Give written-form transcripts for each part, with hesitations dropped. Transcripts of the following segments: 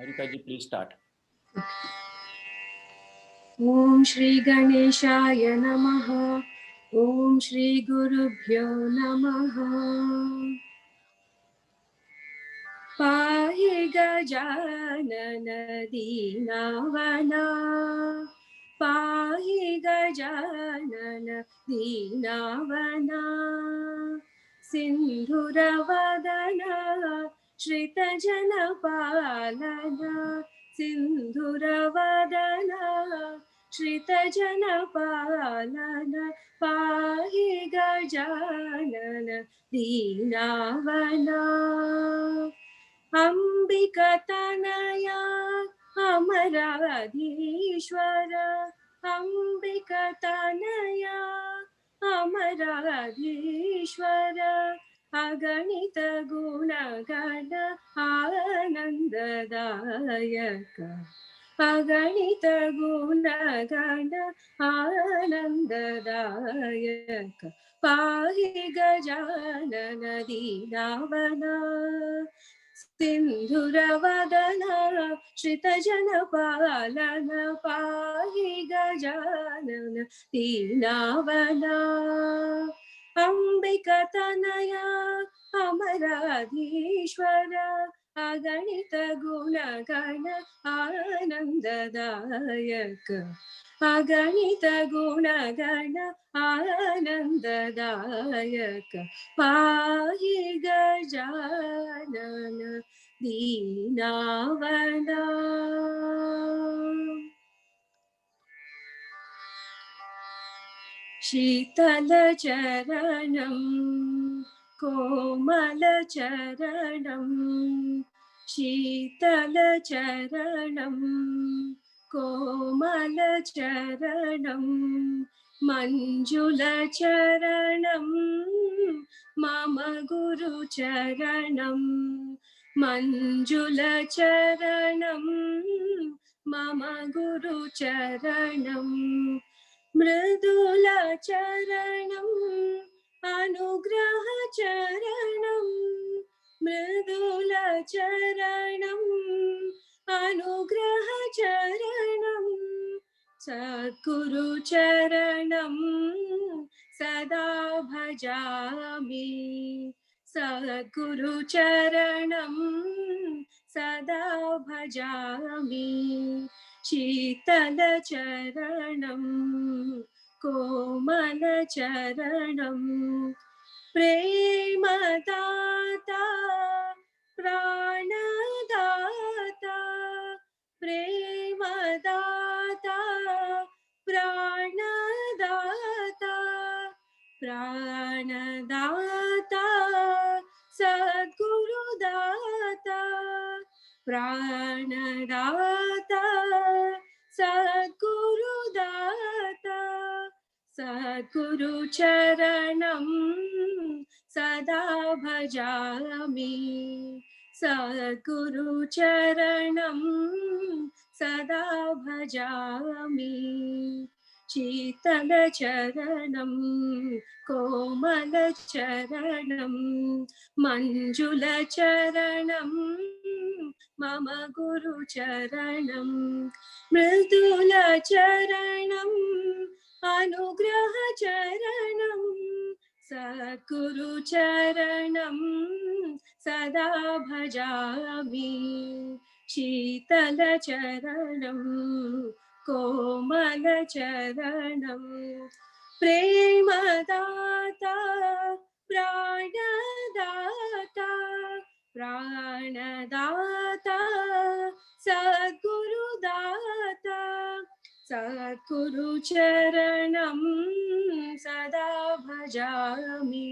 Harika ji, please start. Om Shri Ganeshaya Namaha. Om Shri Gurubhyo Namaha. Pahi Gajanana Dinavana. Pahi Gajanana Dinavana. Sindhuravadana Shrita Janapalana. Sindhuravadana Shrita Janapalana. Pahi Gajanana Dinavana. Ambikatanaya Amaradhishwara. Ambikatanaya Amaradhishwara. Aganita Gunagana Anandadayaka. Aganita Gunagana Anandadayaka. Pahi Gajanana Dinavana. Sindhuravadana Shritajana Pahi Gajanana Dinavana. Ambikatanaya Amaradhishwara. Aganita Gunagana Anandadayaka. Aganita Gunagana Anandadayaka. Pahi Gajanana Dinavana. Shitalacharanam Komalcharanam. Shitalacharanam Komalcharanam. Manjulacharanam Mama Guru Charanam. Manjulacharanam Mama Guru Charanam. Mridulacharanam Anugrahacharanam. Mridulacharanam Anugrahacharanam. Sadguru Charanam Sada Bhajami. Sadguru Charanam Sada Bhajami. Shitalacharanam Komalcharanam. Premadata Pranadata. Premadata Pranadata. Pranadata Sadguru Data. Pranadata Sadguru Data. Sadguru Charanam Sada Bhajami. Sadguru Charanam Sada Bhajami. Shitalacharanam Komalcharanam. Manjulacharanam Mama Guru Charanam. Mridulacharanam Anugrahacharanam. Sadguru Charanam Sada Bhajami. Shitalacharanam Komalcharanam. Premadata Pranadata. Pranadata Sadguru Data. Sadguru Charanam Sada Bhajami.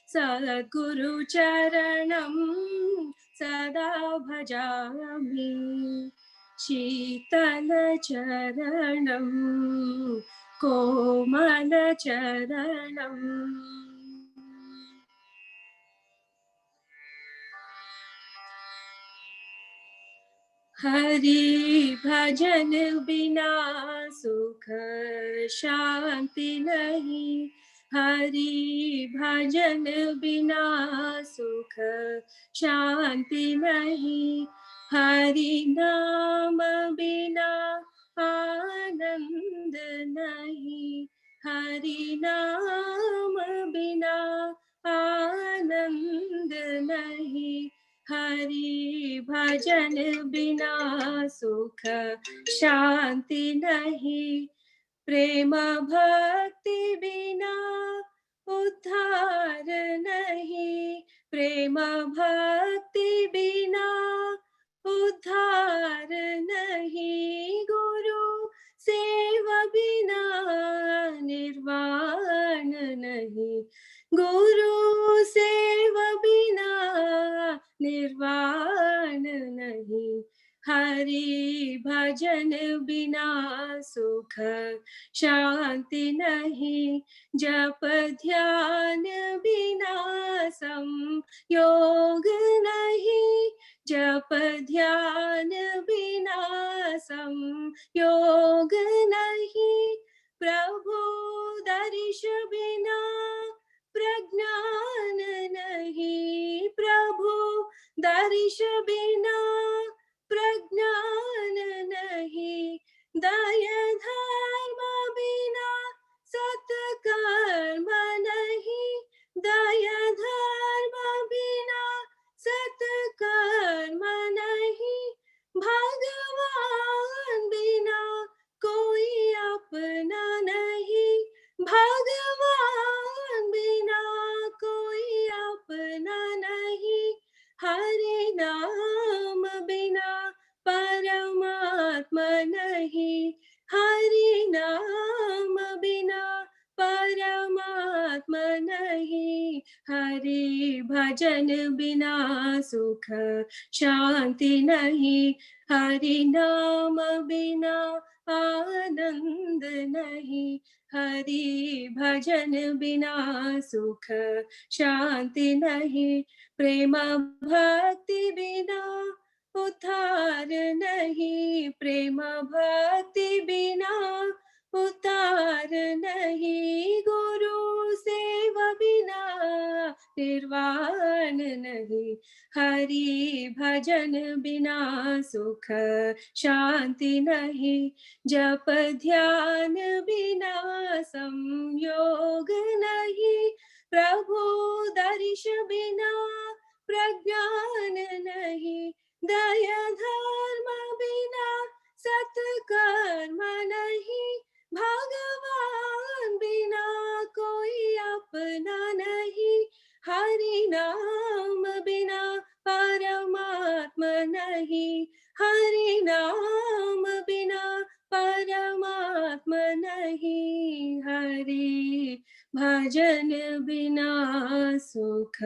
Sadguru Charanam Sada Bhajami. Shitalacharanam Komalcharanam. Hari bhajan bina sukha shanti nahi. Hari bhajan bina sukha shanti nahi. Hari नाम बिना आनंद नहीं, हरि नाम बिना आनंद नहीं, हरि भजन बिना सुख शांति नहीं, प्रेम भक्ति बिना उद्धार नहीं, प्रेम भक्ति बिना उद्धार नहीं, गुरु सेवा बिना निर्वाण नहीं, गुरु सेवा बिना निर्वाण नहीं, हरि भजन बिना सुख शांति नहीं, जप ध्यान बिना संयोग नहीं, जप ध्यान बिना संयोग नहीं, प्रभु दर्श बिना प्रज्ञान नहीं, प्रभु दर्श बिना प्रज्ञान नहीं, दया धर्म बिना सत्कर्म नहीं, दया धर्म बिना सत्कर्म नहीं, भगवान बिना कोई अपना नहीं, भगवान बिना कोई अपना नहीं, हरि नाम बिना परमात्मा नहीं, हरि नाम बिना परमात्मा नहीं, हरि भजन बिना सुख शांति नहीं, हरि नाम बिना आनंद नहीं, हरि भजन बिना सुख शांति नहीं, प्रेम भक्ति बिना उद्धार नहीं, प्रेम भक्ति बिना उद्धार नहीं, गुरु सेवा बिना निर्वाण नहीं, हरि भजन बिना सुख शांति नहीं, जप ध्यान बिना संयोग नहीं, प्रभु दर्श बिना प्रज्ञान नहीं, दया धर्म बिना सत्कर्म नहीं, भगवान बिना कोई अपना नहीं, हरि नाम बिना परमात्मा नहीं, हरि नाम बिना परमात्मा नहीं, हरि भजन बिना सुख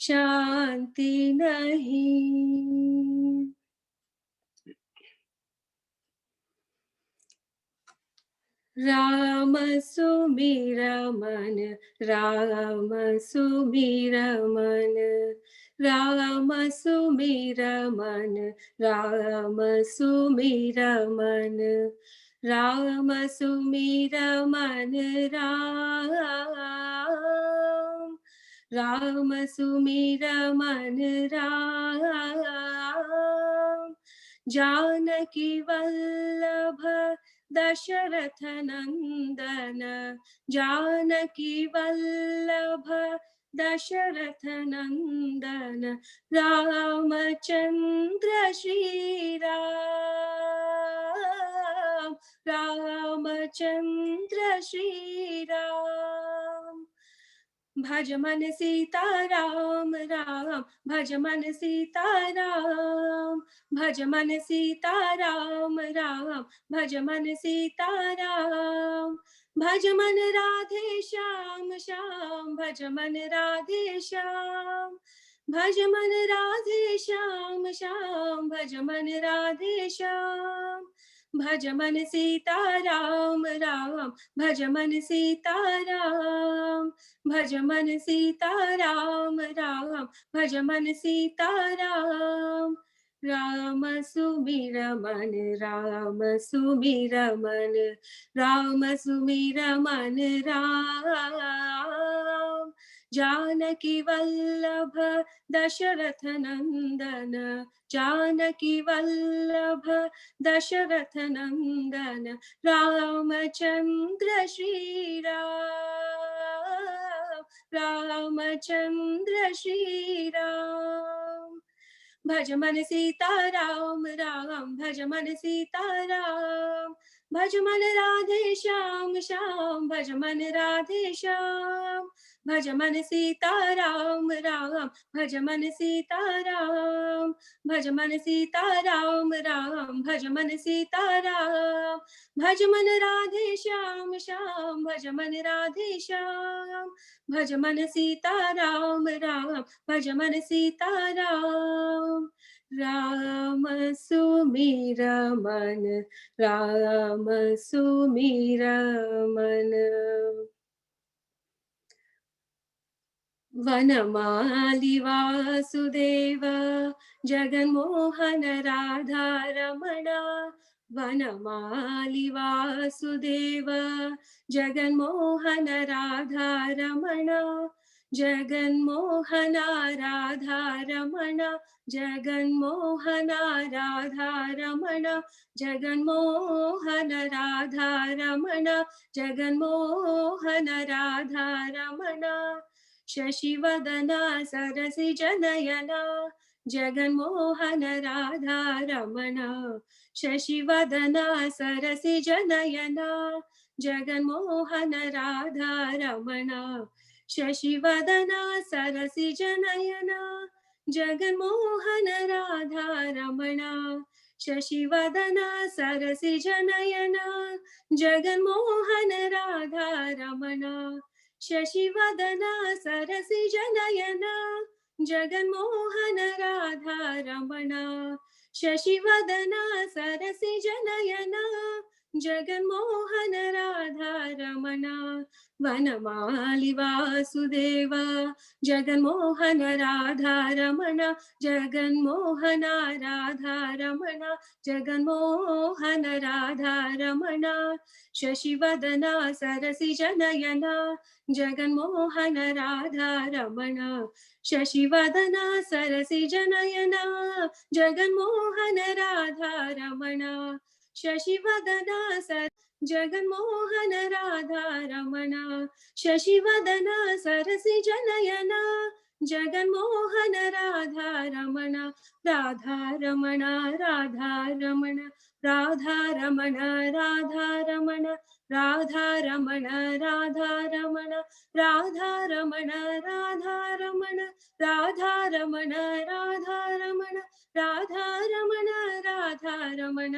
शांति नहीं। राम सुमिर मन, राम सुमिर मन, राम सुमिर मन, राम सुमिर मन, राम सुमिर मन, राम सुमिर मन राम, जानकी वल्लभ दशरथ नंदन, जानकी वल्लभ दशरथ नंदन, रामचंद्र श्री राम, रामचंद्र श्री राम, भज मन सीताराम राम, भज मन सीताराम, भज मन सीताराम राम, भज मन सीताराम, भज मन राधे श्याम श्याम, भज मन राधे श्याम, भज मन राधे श्याम श्याम, भज मन राधे श्याम, भज मन सीताराम राम, भज मन सीताराम, भज मन सीताराम राम, भज मन सीताराम, राम सुमिर मन, राम सुमिर मन, राम सुमिर मन राम, जानकी वल्लभ दशरथ नंदन, जानकी वल्लभ दशरथ नंदन, रामचंद्र श्री राम, रामचंद्र श्री राम। भज मन सीताराम राम, भज मन सीताराम, भज मन राधे श्याम श्याम, भज मन राधे श्याम, भज मन सीताराम राम, भज मन सीताराम, भज मन सीताराम राम, भज मन सीताराम, भज मन राधे श्याम श्याम, भज मन राधे श्याम, भज मन सीताराम राम, भज मन सीताराम। राम सुमिर मन, राम सुमिर मन। वनमाली वासुदेव जगन्मोहन राधा रमण, वनमाली वासुदेव जगन्मोहन राधा रमण, जगन्मोहन राधा रमण, जगन्मोहन राधा रमण, जगन्मोहन राधा रमण, जगन्मोहन राधा रमण। शशिवदना सरसिजनयना जगन्मोहन राधा रमण, शशिवदना सरसिजनयना जगन्मोहन राधा रमण, शशिवदना सरसिजनयना जगन्मोहन राधा रमण, शशिवदना सरसिजनयना जगन्मोहन राधा रमण, शशिवदना सरसिजनयना जगन्मोहन राधा रमण, शशिवदना सरसिजनयना जगन्मोहन राधा रमण। वनमाली वासुदेव जगन्मोहन राधा रमण, जगन्मोहन राधा रमण, जगन्मोहन राधा रमण, शशिवदना सरसिजनयना जगन्मोहन राधा रमण, शशिवदना सरसिजनयना जगन्मोहन राधा रमण, शशिवदना सर जगन्मोहन राधा रमण, शशिवदना सरसिजनयना जगन्मोहन राधा रमण, राधा रमण राधा रमण, राधा रमण राधा रमण, राधा रमण राधा रमण, राधा रमण राधा रमण, राधा रमण राधा रमण, राधा रमण राधा रमण,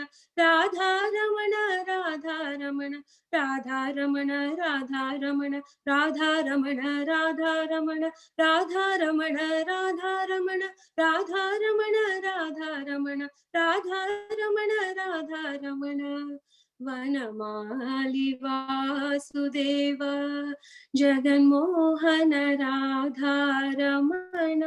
राधा रमण राधा रमण, राधा रमण राधा रमण, राधा रमण राधा रमण, राधा रमण राधा रमण, राधा रमण राधा रमण, राधा रमण राधा रमण। वनमाली वासुदेव जगन्मोहन राधा रमण।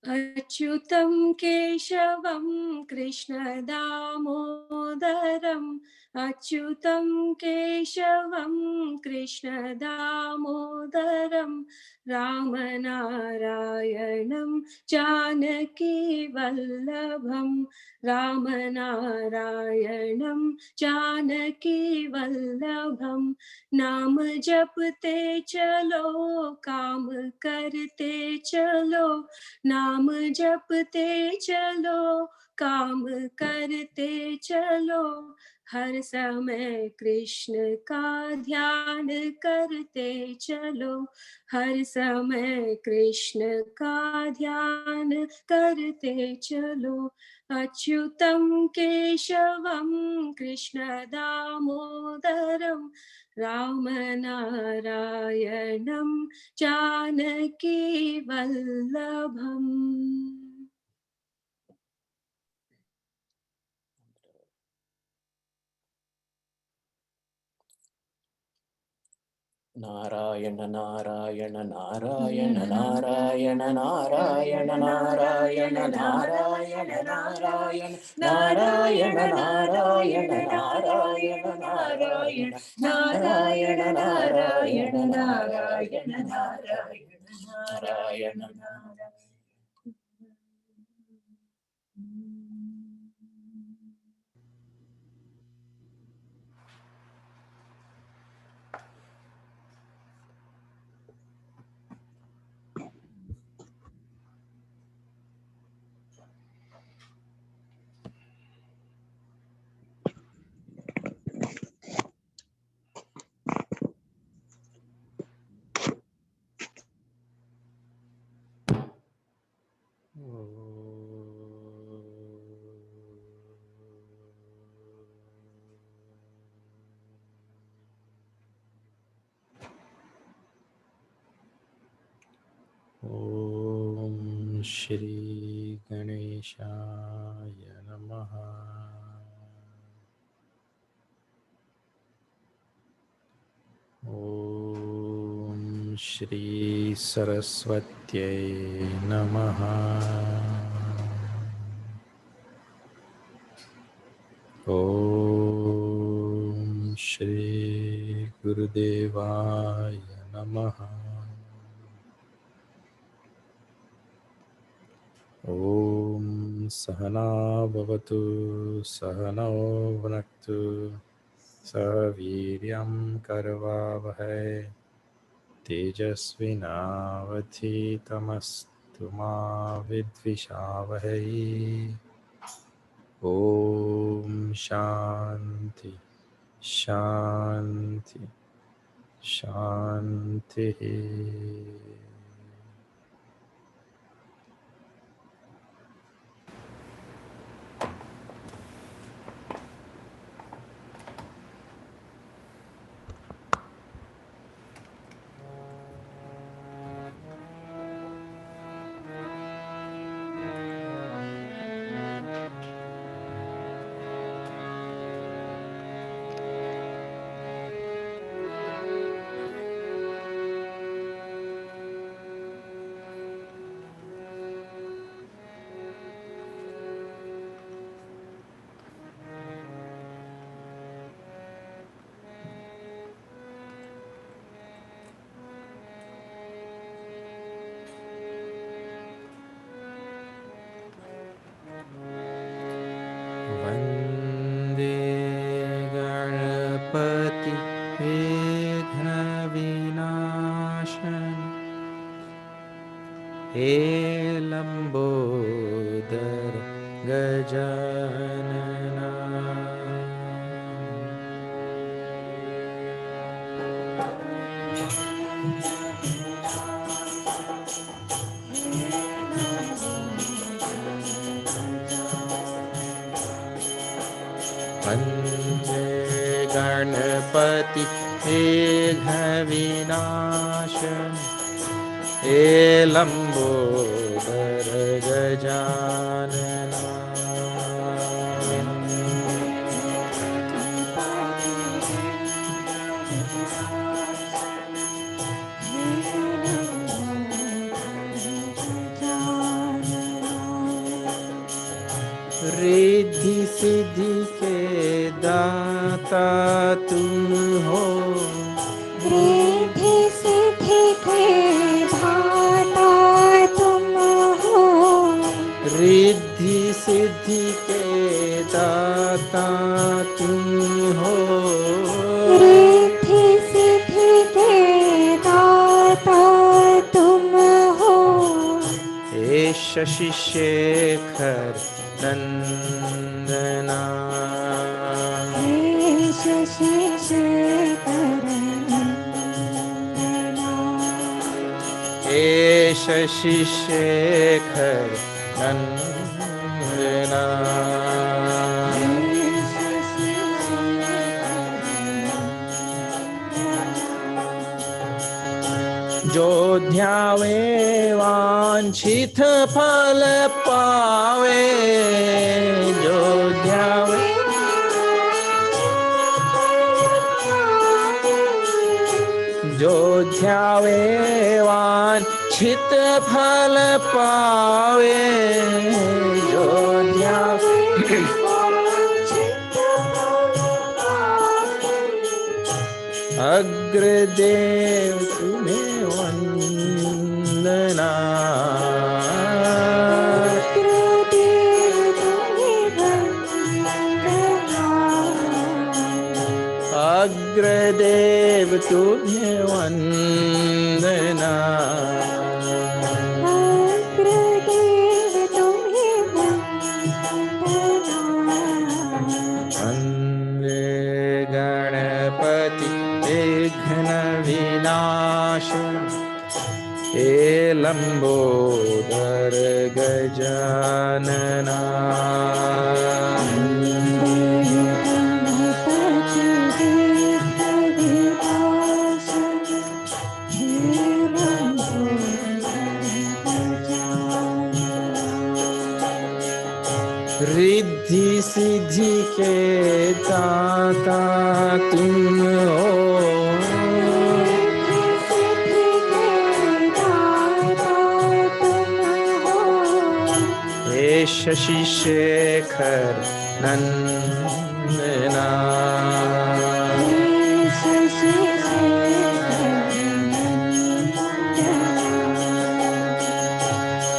अच्युतं केशवं कृष्ण दामोदरम्, अच्युतं केशवं कृष्ण दामोदरम्, रामनारायणं जानकी वल्लभं, रामनारायणं जानकी वल्लभं। नाम जपते चलो काम करते चलो, नाम जपते चलो काम करते चलो, हर समय कृष्ण का ध्यान करते चलो, हर समय कृष्ण का ध्यान करते चलो। अच्युतं केशवं कृष्ण दामोदरं, रामनारायणं जानकी वल्लभम्। नारायण नारायण नारायण नारायण नारायण नारायण नारायण नारायण नारायण नारायण नारायण नारायण नारायण नारायण नारायण नारायण नारायण ओम श्री गणेशाय नमः। ओम श्री सरस्वत्यै नमः। ओम श्री गुरुदेवाय नमः। ओम सहना भवतु सहनौ भुनक्तु सह वीर्यं करवावहै तेजस्विनावधीतमस्तु मा विद्विषावहै। ओम शांति शांति शांति। वन्दे गणपति विघ्नविनाशनं हे लम्बोदर गजानना। वन्दे गणपति विघ्नविनाशनं हे लम्बोदर गजानना। रिद्धि सिद्धि के दाता तुम हो, रिद्धि सिद्धि के दाता तुम हो, रिद्धि सिद्धि के दाता तुम हो। रिद्धि सिद्धि के दाता तुम हो। हे शशि शेखर नंदना, हे शशि शेखर नंदना, हे शशि शेखर नंदना। जो ध्यावे वांछित फल पावे, जो ध्यावे जो ध्यावे वांछित फल पावे, जो ध्यावे अग्रदेव तुम्हें वंदना, अग्रदेव तुम्हें वंदना, अग्रदेव तुम्हें वंदना। वंदे गणपति विघ्न विनाश, हे लंबोदर गजानना, रिद्धि सिद्धि के दाता तुम हो, हे शशि शेखर नंदना,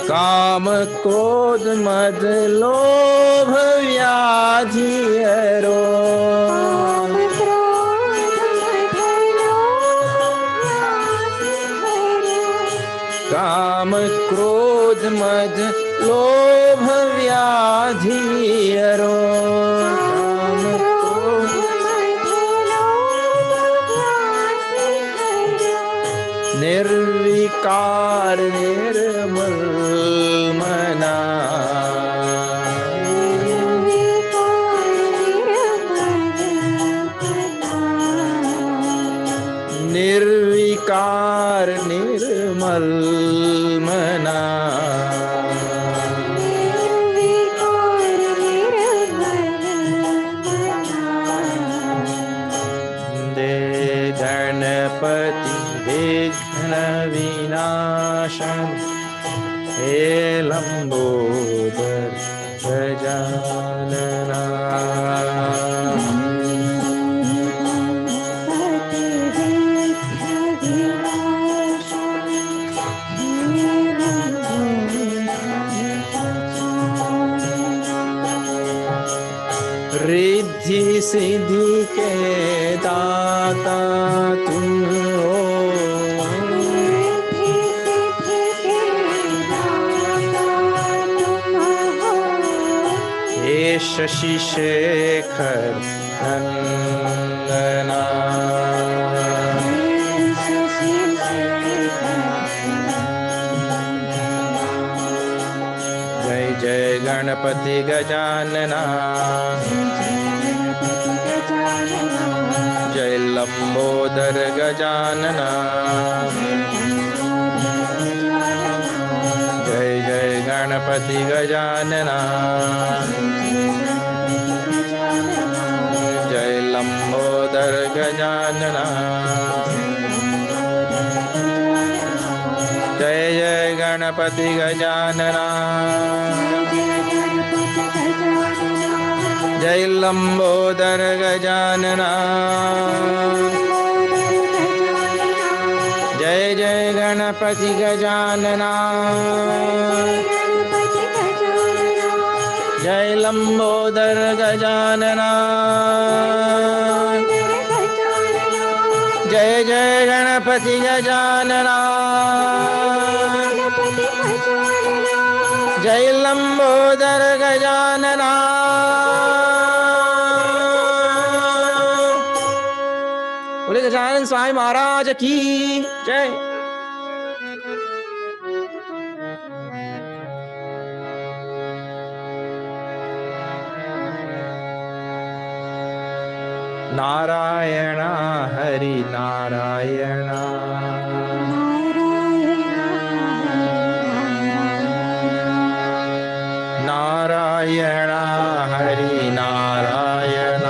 काम क्रोध मद लोभ व्याधि हरो, काम क्रोध मद लोभ व्याधि हरो, काम क्रोध निर्विकार निर्मल मना, निर्विकार निर्मल मना, दे गणपति विघ्न विनाशम, हे लंबोदर गजानना, रिद्धि सिद्धि के दाता तुम हो, हे शशि शेखर नंदना, जय जय गणपति गजानना, जय लंबोदर गजानना, जय जय गणपति गजानना, जय लंबोदर गजानना, जय जय गणपति गजानना, जय लंबोदर गजानना, जय जय गणपति गजानना, जय लंबोदर गजानना, जय जय गणपति गजानना, जय लंबोदर गजानना, बोले गजानन स्वामी महाराज की जय। Narayan Hari Narayan, Narayan Hari Narayan,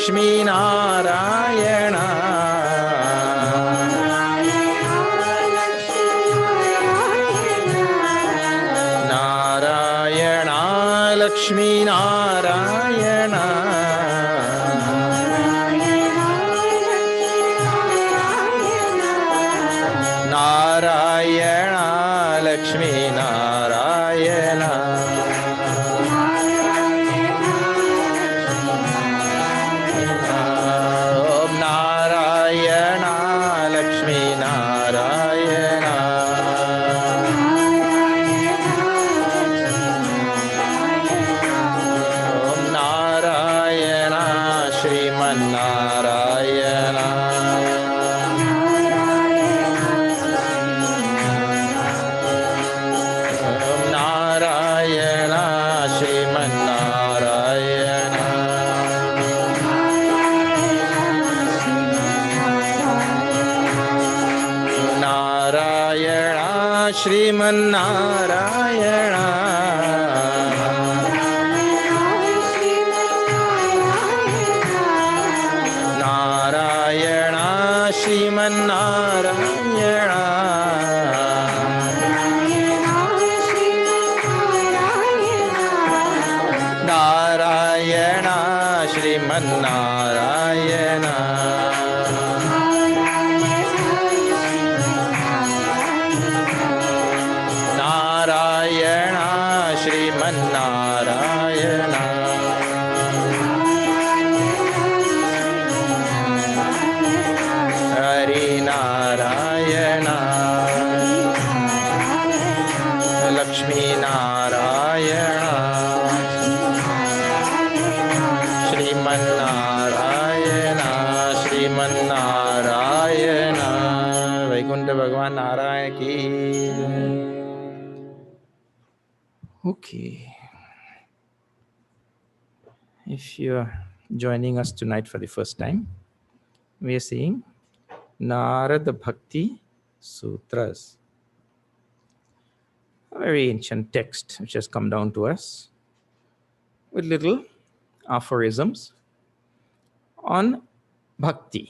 Lakshmi Narayana. Narayana Lakshmi Narayana. Narayana Lakshmi Narayana. Om Narayana Lakshmi Narayana. Om Narayana Shriman Narayana. Om Narayana Shriman Narayana. Narayana Shriman Narayana. Narayana Shriman Narayana. Narayana Shriman Narayana. Narayana Shriman Narayana. Hari Narayana. Lakshmi Narayana. Shriman Narayana. Shriman Narayana. Vaikuntha Bhagavan Narayana ki. Okay. If you're joining us tonight for the first time, we are seeing Narada Bhakti Sutras, a very ancient text which has come down to us with little aphorisms on bhakti.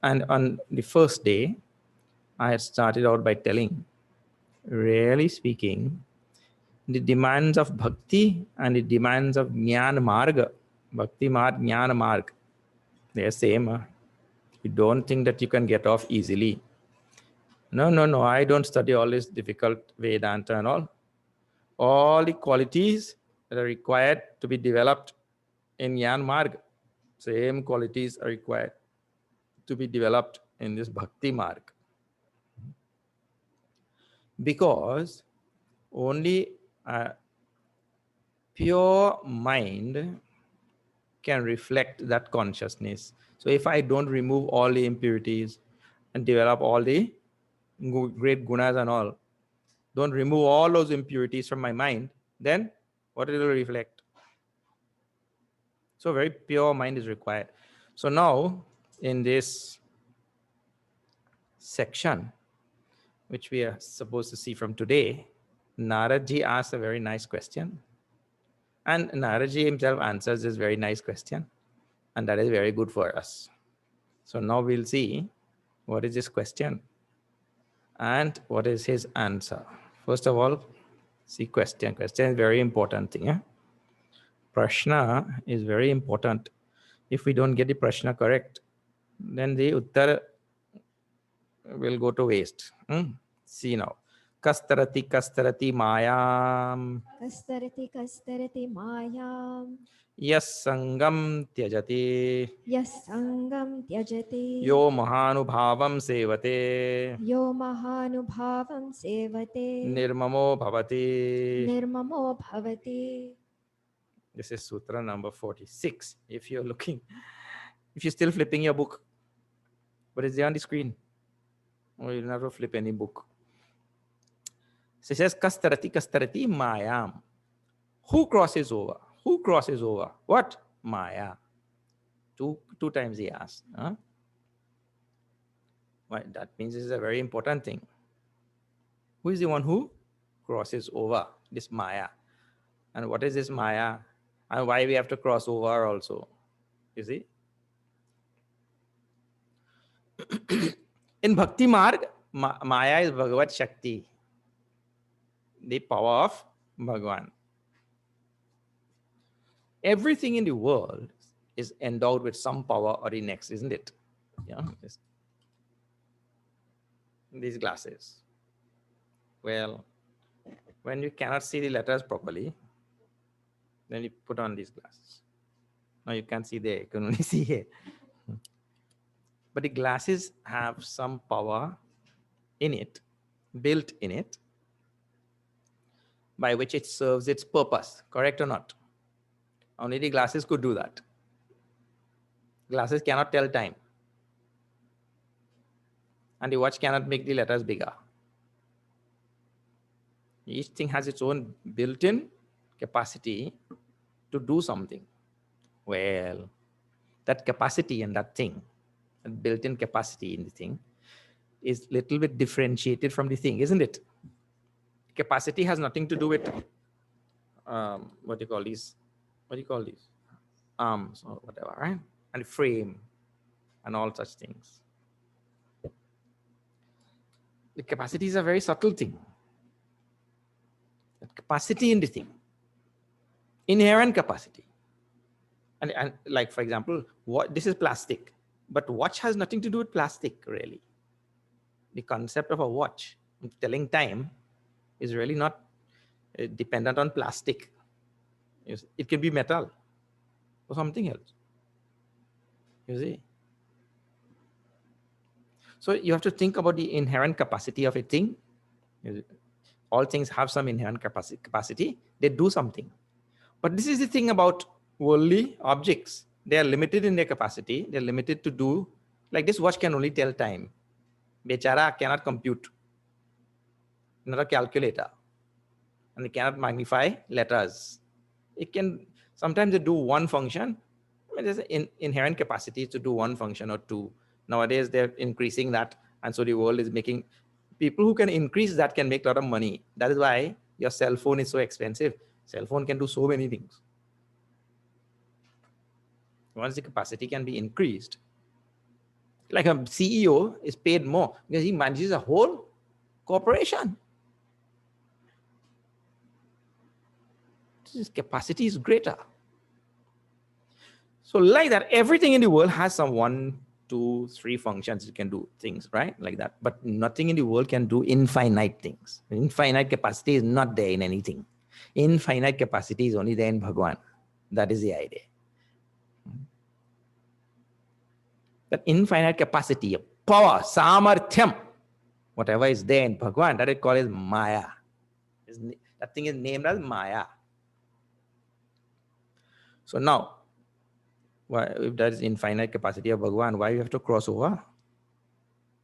And on the first day, I had started out by telling, really speaking, the demands of bhakti and the demands of jnana marga, bhakti marg, jnana marg, they're same. You don't think that you can get off easily. No, I don't study all this difficult Vedanta and all. All the qualities that are required to be developed in Jnana Marg, same qualities are required to be developed in this Bhakti Marg. Because only a pure mind can reflect that consciousness. So if I don't remove all the impurities and develop all the great gunas and all, don't remove all those impurities from my mind, then what it will reflect? So very pure mind is required. So now in this section, which we are supposed to see from today, Naradaji asks a very nice question. And Naradaji himself answers this very nice question. And that is very good for us. So now we'll see what is this question and what is his answer. First of all, see question. Question is very important thing. Yeah? Prashna is very important. If we don't get the prashna correct, then the uttar will go to waste. See now. Kastarati kastarati mayam. Kastarati kastarati mayam. Yas sangam tyajati. Yas sangam tyajati. Yo mahanubhavam sevate. Yo mahanubhavam sevate. Nirmamo bhavati. Nirmamo bhavati. This is Sutra number 46. If you're looking, if you're still flipping your book, but it's there on the screen. Or you'll never flip any book. So it says, Kastarati kastarati mayam. Who crosses over? Who crosses over? What? Maya. Two times he asked. Huh? Well, that means this is a very important thing. Who is the one who crosses over? This Maya. And what is this Maya? And why we have to cross over also? You see? In Bhakti Marg, Maya is Bhagavad Shakti, the power of Bhagwan. Everything in the world is endowed with some power or the next, isn't it? Yeah. These glasses. Well, when you cannot see the letters properly, then you put on these glasses. Now you can't see there, you can only see here. But the glasses have some power in it, built in it, by which it serves its purpose, correct or not? Only the glasses could do that. Glasses cannot tell time. And the watch cannot make the letters bigger. Each thing has its own built-in capacity to do something. Well, that capacity and that thing, that built-in capacity in the thing, is little bit differentiated from the thing, isn't it? Capacity has nothing to do with what do you call these? What do you call these? Arms or whatever, right? And frame and all such things. The capacity is a very subtle thing. That capacity in the thing, inherent capacity. And like, for example, this is plastic, but watch has nothing to do with plastic, really. The concept of a watch telling time is really not dependent on plastic. It can be metal or something else. You see? So you have to think about the inherent capacity of a thing. All things have some inherent capacity. They do something. But this is the thing about worldly objects. They are limited in their capacity. They're limited to do, like this watch can only tell time. Bechara cannot compute, not a calculator. And it cannot magnify letters. It can, sometimes they do one function. There's an inherent capacity to do one function or two. Nowadays, they're increasing that. And so the world is making, people who can increase that can make a lot of money. That is why your cell phone is so expensive. Cell phone can do so many things. Once the capacity can be increased, like a CEO is paid more because he manages a whole corporation. His capacity is greater. So like that, everything in the world has some 1, 2, 3 functions. It can do things, right? Like that. But nothing in the world can do infinite things. Infinite capacity is not there in anything. Infinite capacity is only there in Bhagwan. That is the idea. That infinite capacity, power, samarthyam, whatever is there in Bhagwan, that is called as Maya. That thing is named as Maya. So now, why, if there is infinite capacity of Bhagwan, why you have to cross over?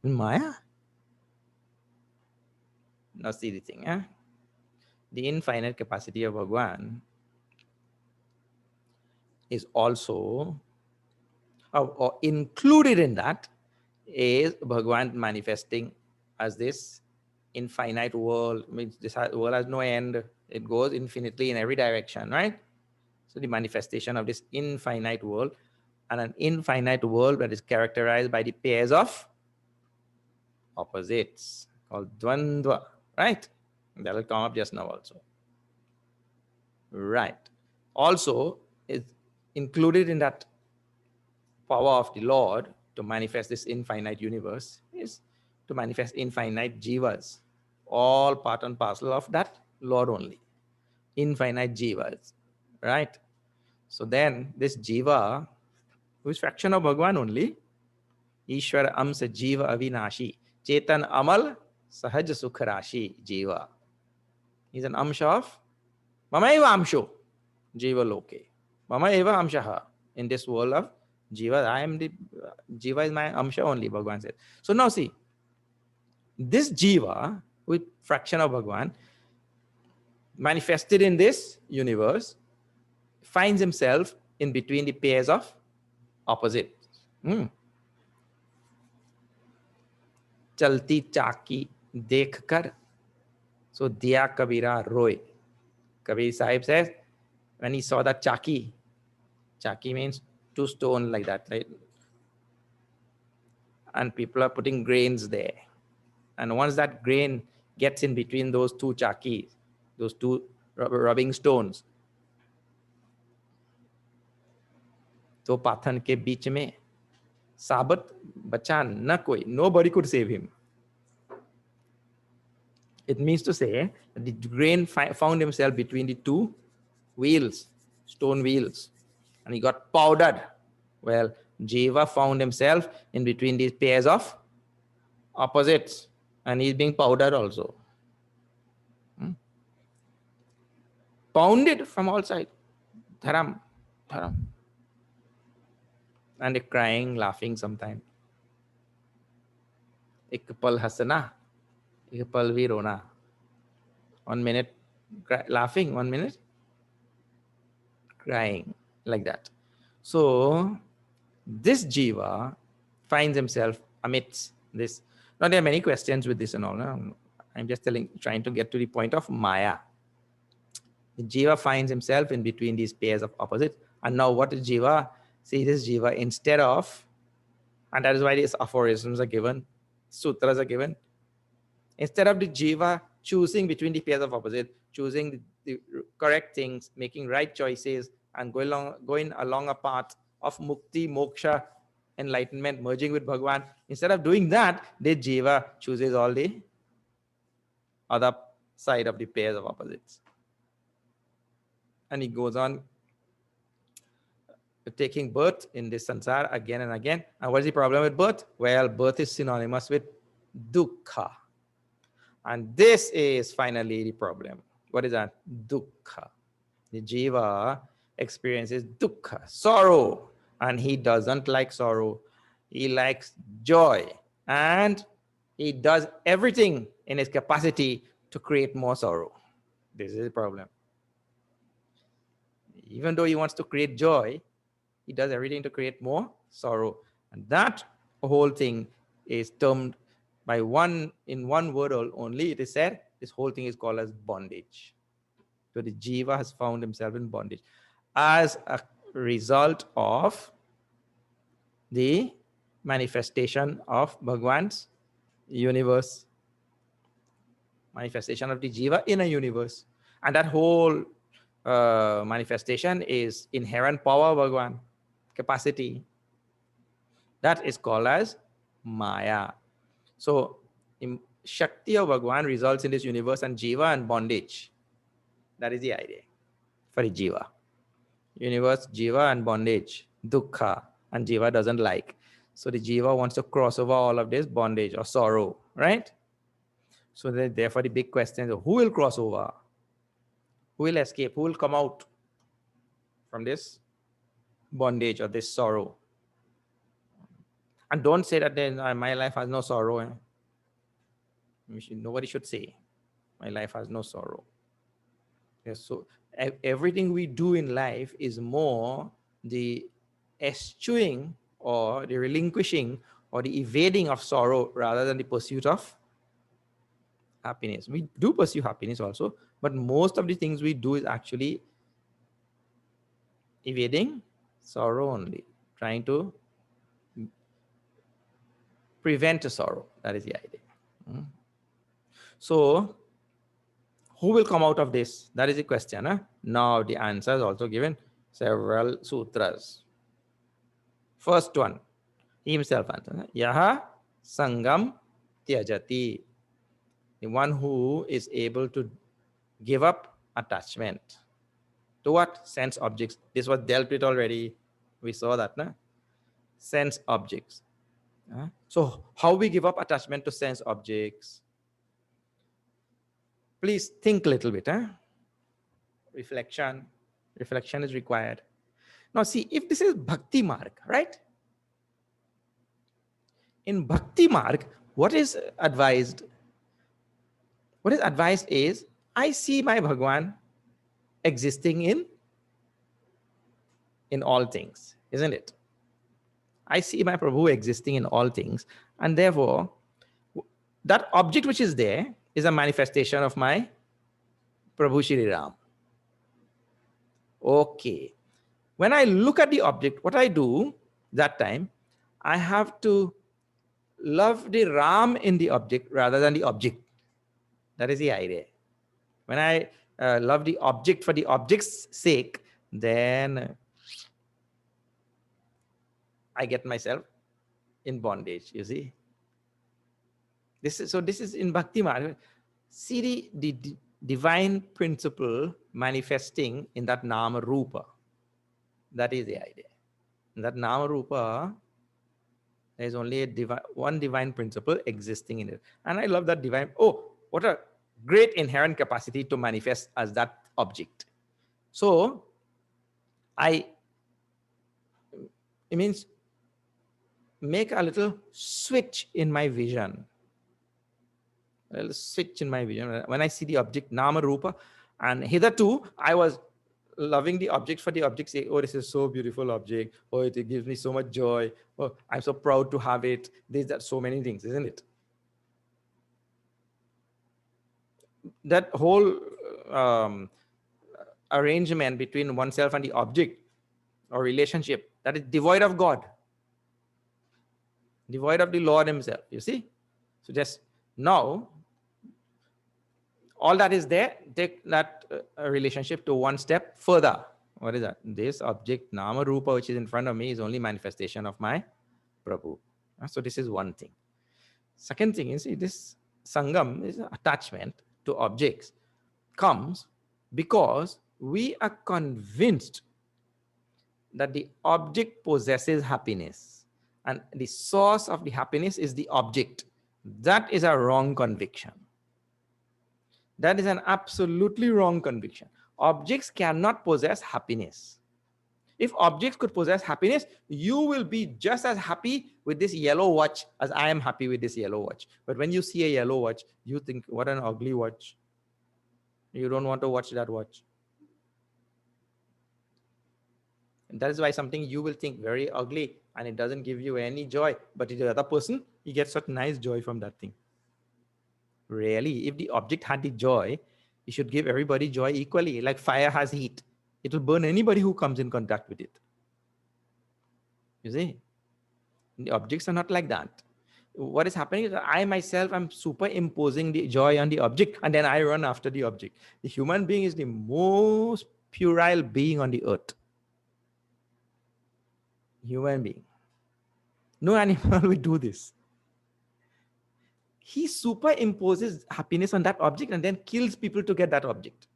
In Maya? Now see the thing, eh? The infinite capacity of Bhagwan is also, or included in that, is Bhagwan manifesting as this infinite world. Means this world has no end. It goes infinitely in every direction, right? So the manifestation of this infinite world, and an infinite world that is characterized by the pairs of opposites called Dvandva, right? That will come up just now also. Right. Also, is included in that power of the Lord to manifest this infinite universe is to manifest infinite jivas, all part and parcel of that Lord only. Infinite jivas, right? So then this jiva, who is fraction of Bhagwan only, Ishwar Amsa Jiva Avinashi, Chetan Amal Sahaj Sukharashi Jiva. He's an Amsha of Mamaiva Amsho Jiva Loke. Mamaiva Amshaha. In this world of Jiva, I am the Jiva is my Amsha only, Bhagwan said. So now see, this Jiva with fraction of Bhagwan manifested in this universe finds himself in between the pairs of opposites. Chalti chaki dekh kar, so diya kabira roy. Kabir Sahib says, when he saw that chaki, chaki means 2 stone like that, right? and people are putting grains there. And once that grain gets in between those two chakis, those two rubbing stones, तो पाथन के बीच में साबत बचा न कोई, nobody could save him. It means to say that the grain found himself between the two wheels, stone wheels, and he got powdered. Well, Jiva found himself in between these pairs of opposites, and he's being powdered also. Pounded from all sides. Dharam, dharam. And they're crying, laughing sometimes. Ek pal hasana, ek pal vi rona. 1 minute laughing, 1 minute crying, like that. So this jiva finds himself amidst this. Now there are many questions with this and all. No? I'm just trying to get to the point of Maya. The jiva finds himself in between these pairs of opposites. And now what is jiva? See, this jiva, instead of, and that is why these aphorisms are given, sutras are given, instead of the jiva choosing between the pairs of opposites, choosing the correct things, making right choices, and going along a path of mukti, moksha, enlightenment, merging with Bhagwan, instead of doing that, the jiva chooses all the other side of the pairs of opposites. And he goes on taking birth in this sansara again and again. And what is the problem with birth? Well, birth is synonymous with dukkha. And this is finally the problem. What is that? Dukkha. The jiva experiences dukkha, sorrow. And he doesn't like sorrow. He likes joy. And he does everything in his capacity to create more sorrow. This is the problem. Even though he wants to create joy, he does everything to create more sorrow. And that whole thing is termed by in one word only. It is said this whole thing is called as bondage. So the jiva has found himself in bondage as a result of the manifestation of Bhagwan's universe, manifestation of the jiva in a universe. And that whole manifestation is inherent power of Bhagwan, capacity. That is called as Maya. So Shakti of Bhagwan results in this universe and jiva and bondage. That is the idea for the jiva. Universe, jiva and bondage, dukkha, and jiva doesn't like. So the jiva wants to cross over all of this bondage or sorrow, right? So therefore the big question is, who will cross over? Who will escape? Who will come out from this bondage or this sorrow? And don't say that my life has no sorrow. Nobody should say my life has no sorrow. Yes, so everything we do in life is more the eschewing or the relinquishing or the evading of sorrow rather than the pursuit of happiness. We do pursue happiness also, but most of the things we do is actually evading sorrow only, trying to prevent a sorrow. That is the idea. So who will come out of this? That is the question. Huh? Now the answer is also given several sutras. First one, he himself answers. Yaha sangam tyajati. The one who is able to give up attachment. To what? Sense objects. This was dealt with already. We saw that. No? Sense objects. So how we give up attachment to sense objects? Please think a little bit. Reflection is required. Now see, if this is Bhakti Marg, right? In Bhakti Marg, what is advised? What is advised is, I see my Bhagwan existing in all things, isn't it? I see my Prabhu existing in all things, and therefore that object which is there is a manifestation of my Prabhu Shri Ram. Okay. When I look at the object, what I do that time, I have to love the Ram in the object rather than the object. That is the idea. When I love the object for the object's sake, then I get myself in bondage, you see. This is in Bhakti Marg. See the divine principle manifesting in that Nama Rupa. That is the idea. In that Nama Rupa, there is only one divine principle existing in it. And I love that divine. Oh, what a great inherent capacity to manifest as that object. So, it means make a little switch in my vision. A little switch in my vision. When I see the object, Nama Rupa, and hitherto, I was loving the object for the object's sake. Oh, this is so beautiful object. Oh, it gives me so much joy. Oh, I'm so proud to have it. There's so many things, isn't it? That whole arrangement between oneself and the object or relationship, that is devoid of God, devoid of the Lord himself, you see. So just now, all that is there, take that relationship to one step further. What is that? This object, Nama Rupa, which is in front of me, is only manifestation of my Prabhu. So this is one thing. Second thing is, this Sangam is attachment to objects comes because we are convinced that the object possesses happiness and the source of the happiness is the object. That is a wrong conviction. That is an absolutely wrong conviction. Objects cannot possess happiness. If objects could possess happiness, you will be just as happy with this yellow watch as I am happy with this yellow watch. But when you see a yellow watch, you think, what an ugly watch. You don't want to watch that watch. And that is why something you will think very ugly and it doesn't give you any joy. But the other person, he gets such nice joy from that thing. Really, if the object had the joy, it should give everybody joy equally. Like fire has heat. It will burn anybody who comes in contact with it. You see? The objects are not like that. What is happening is that I myself am superimposing the joy on the object and then I run after the object. The human being is the most puerile being on the earth. Human being. No animal will do this. He superimposes happiness on that object and then kills people to get that object.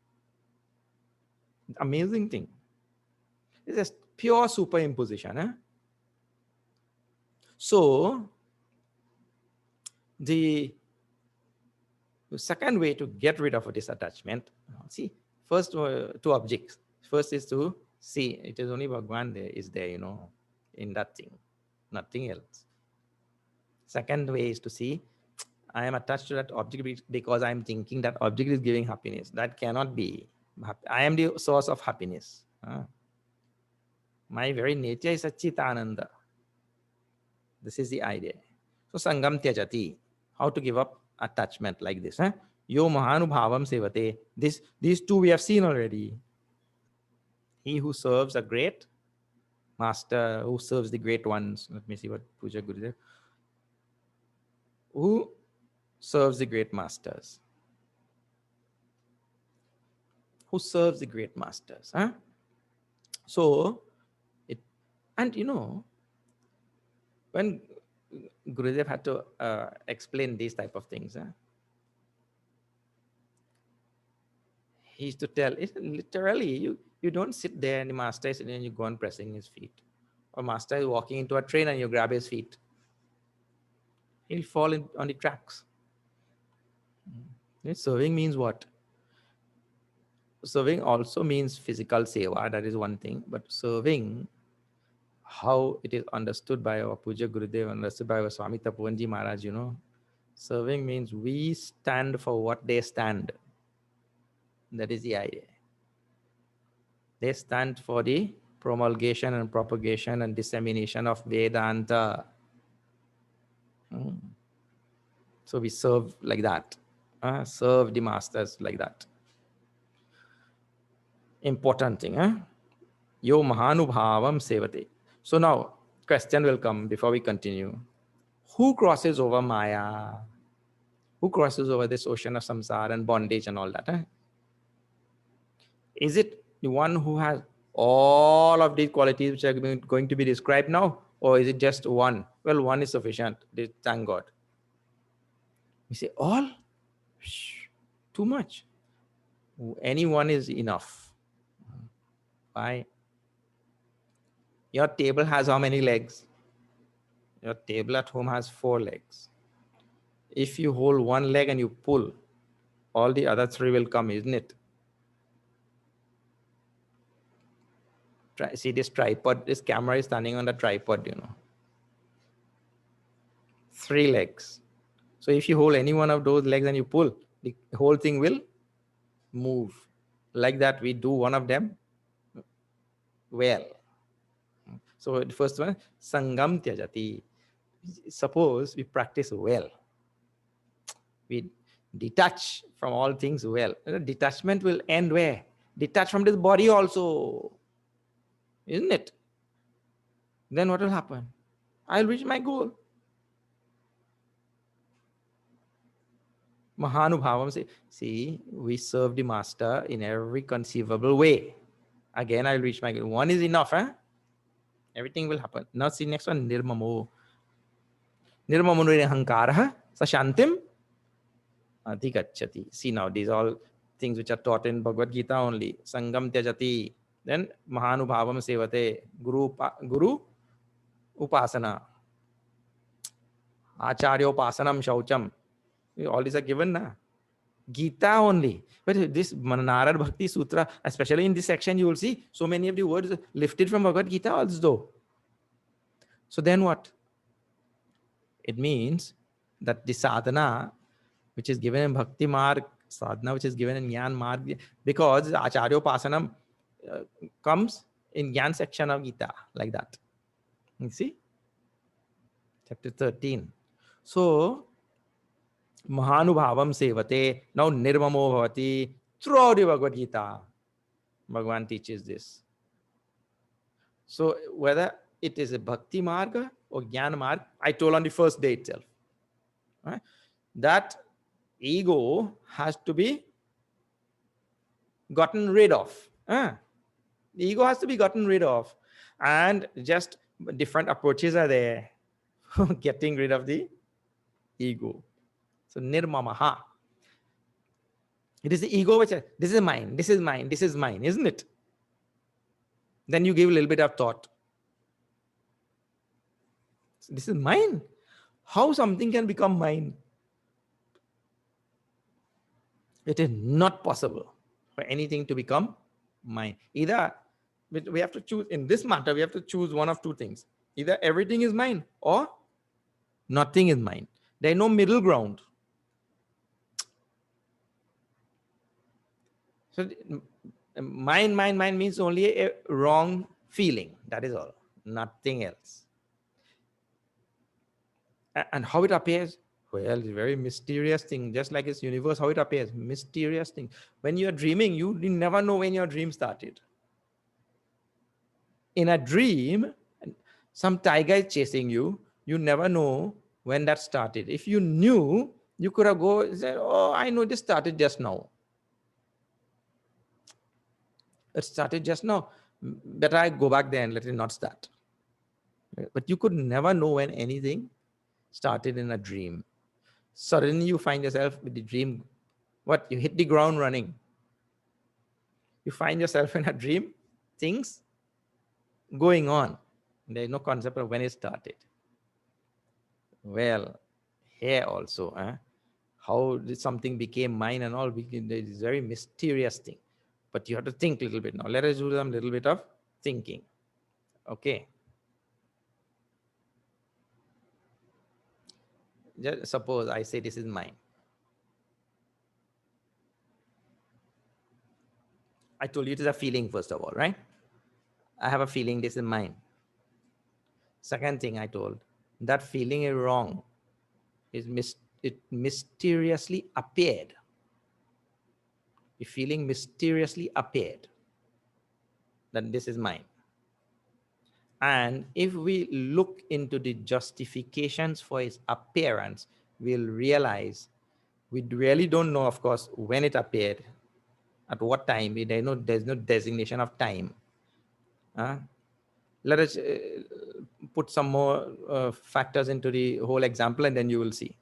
Amazing thing. It's just pure superimposition. Eh? So, the second way to get rid of this attachment, see, first two objects. First is to see, it is only Bhagwan there, is there, in that thing, nothing else. Second way is to see, I am attached to that object because I am thinking that object is giving happiness. That cannot be. I am the source of happiness. My very nature is Chitananda. This is the idea. So Sangam Tyajati. How to give up attachment like this. Yo Mahanubhavam Sevate. These two we have seen already. He who serves a great master, who serves the great ones. Let me see what Puja Gurudev. Who serves the great masters? Who serves the great masters? So, when Gurudev had to explain these type of things, he used to tell, literally, you don't sit there and the master is sitting and you go on pressing his feet. Or master is walking into a train and you grab his feet. He'll fall on the tracks. Serving means what? Serving also means physical seva, that is one thing. But serving, how it is understood by our Puja Gurudev, understood by our Swami Tapovanji Maharaj, serving means we stand for what they stand. That is the idea. They stand for the promulgation and propagation and dissemination of Vedanta. So we serve like that. Serve the masters like that. Important thing. Yo Mahanubhavam Sevate. So now, question will come before we continue. Who crosses over Maya? Who crosses over this ocean of samsara and bondage and all that? Is it the one who has all of these qualities which are going to be described now? Or is it just one? Well, one is sufficient. Thank God. We say all? Shh, too much. Any one is enough. Why? Your table has how many legs? Your table at home has 4 legs. If you hold one leg and you pull, all the other 3 will come, isn't it? See this tripod, this camera is standing on the tripod, 3 legs. So if you hold any one of those legs and you pull, the whole thing will move. Like that, we do one of them well. So the first one, Sangam Tyajati. Suppose we practice well. We detach from all things well. Detachment will end where? Detach from this body also. Isn't it? Then what will happen? I'll reach my goal. Mahanubhavam say, see, we serve the master in every conceivable way. Again, I'll reach my goal. One is enough, everything will happen. Now see next one, Nirmamo. Nirmamo nirahankaraha sashantim adhigacchati. See now, these all things which are taught in Bhagavad Gita only. Sangam tyajati. Then Mahanubhavam sevate. Guru upasana. Acharyopasanam shaucham. All these are given now. Gita only. But this Narada Bhakti Sutra, especially in this section, you will see so many of the words lifted from Bhagavad Gita also. So then what? It means that the sadhana, which is given in Bhakti Marg, sadhana which is given in Jnana Marg, because Acharyopasanam comes in Jnana section of Gita, like that. You see? Chapter 13. So, Mahanubhavam sevate. Now nirmamo bhavati. Throughout the Bhagavad Gita, Bhagavan teaches this. So whether it is a Bhakti Marga or Jnana Marga, I told on the first day itself. Right? That ego has to be gotten rid of. The ego has to be gotten rid of. And just different approaches are there. Getting rid of the ego. So nirmamaha. It is the ego which says, this is mine, this is mine, this is mine, isn't it? Then you give a little bit of thought. This is mine. How something can become mine? It is not possible for anything to become mine. Either we have to choose, in this matter, we have to choose one of two things. Either everything is mine or nothing is mine. There is no middle ground. So mine means only a wrong feeling. That is all. Nothing else. And how it appears? Well, it's a very mysterious thing. Just like this universe, how it appears. Mysterious thing. When you're dreaming, you never know when your dream started. In a dream, some tiger is chasing you. You never know when that started. If you knew, you could have go and said, oh, I know this started just now. It started just now. Better I go back there and let it not start. But you could never know when anything started in a dream. Suddenly you find yourself with the dream. What? You hit the ground running. You find yourself in a dream, things going on. There is no concept of when it started. Well, here also, how did something became mine and all, it is very mysterious thing. But you have to think a little bit now. Let us do some little bit of thinking. Okay. Just suppose I say this is mine. I told you it is a feeling first of all, right? I have a feeling this is mine. Second thing I told, that feeling is wrong. It mysteriously appeared. The feeling mysteriously appeared that this is mine. And if we look into the justifications for its appearance, we'll realize we really don't know, of course, when it appeared, at what time. There's no designation of time. Let us put some more factors into the whole example, and then you will see.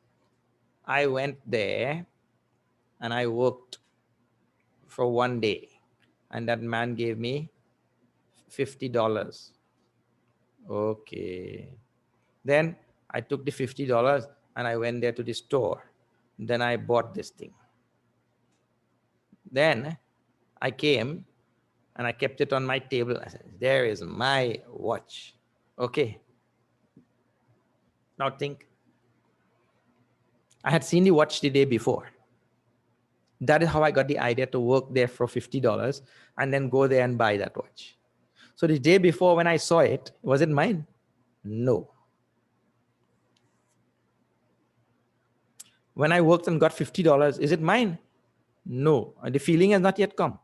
I went there and I worked for 1 day, and that man gave me $50. Okay. Then I took the $50 and I went there to the store. Then I bought this thing. Then I came and I kept it on my table. I said, there is my watch. Okay. Now think. I had seen the watch the day before. That is how I got the idea to work there for $50 and then go there and buy that watch. So the day before when I saw it, was it mine? No. When I worked and got $50, is it mine? No. The feeling has not yet come.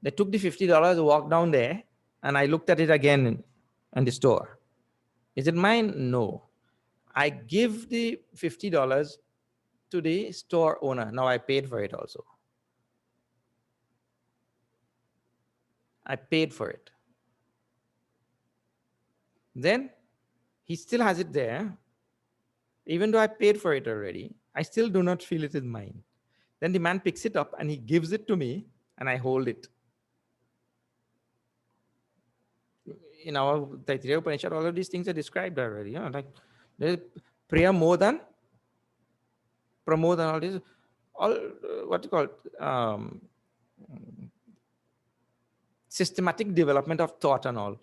They took the $50, walked down there, and I looked at it again in the store. Is it mine? No. I give the $50 to the store owner. Now I paid for it also. I paid for it. Then he still has it there. Even though I paid for it already, I still do not feel it is mine. Then the man picks it up and he gives it to me and I hold it. In our Taittiriya Upanishad, all of these things are described already. You know, like there's prayer more than pramod and all this. All what you call systematic development of thought and all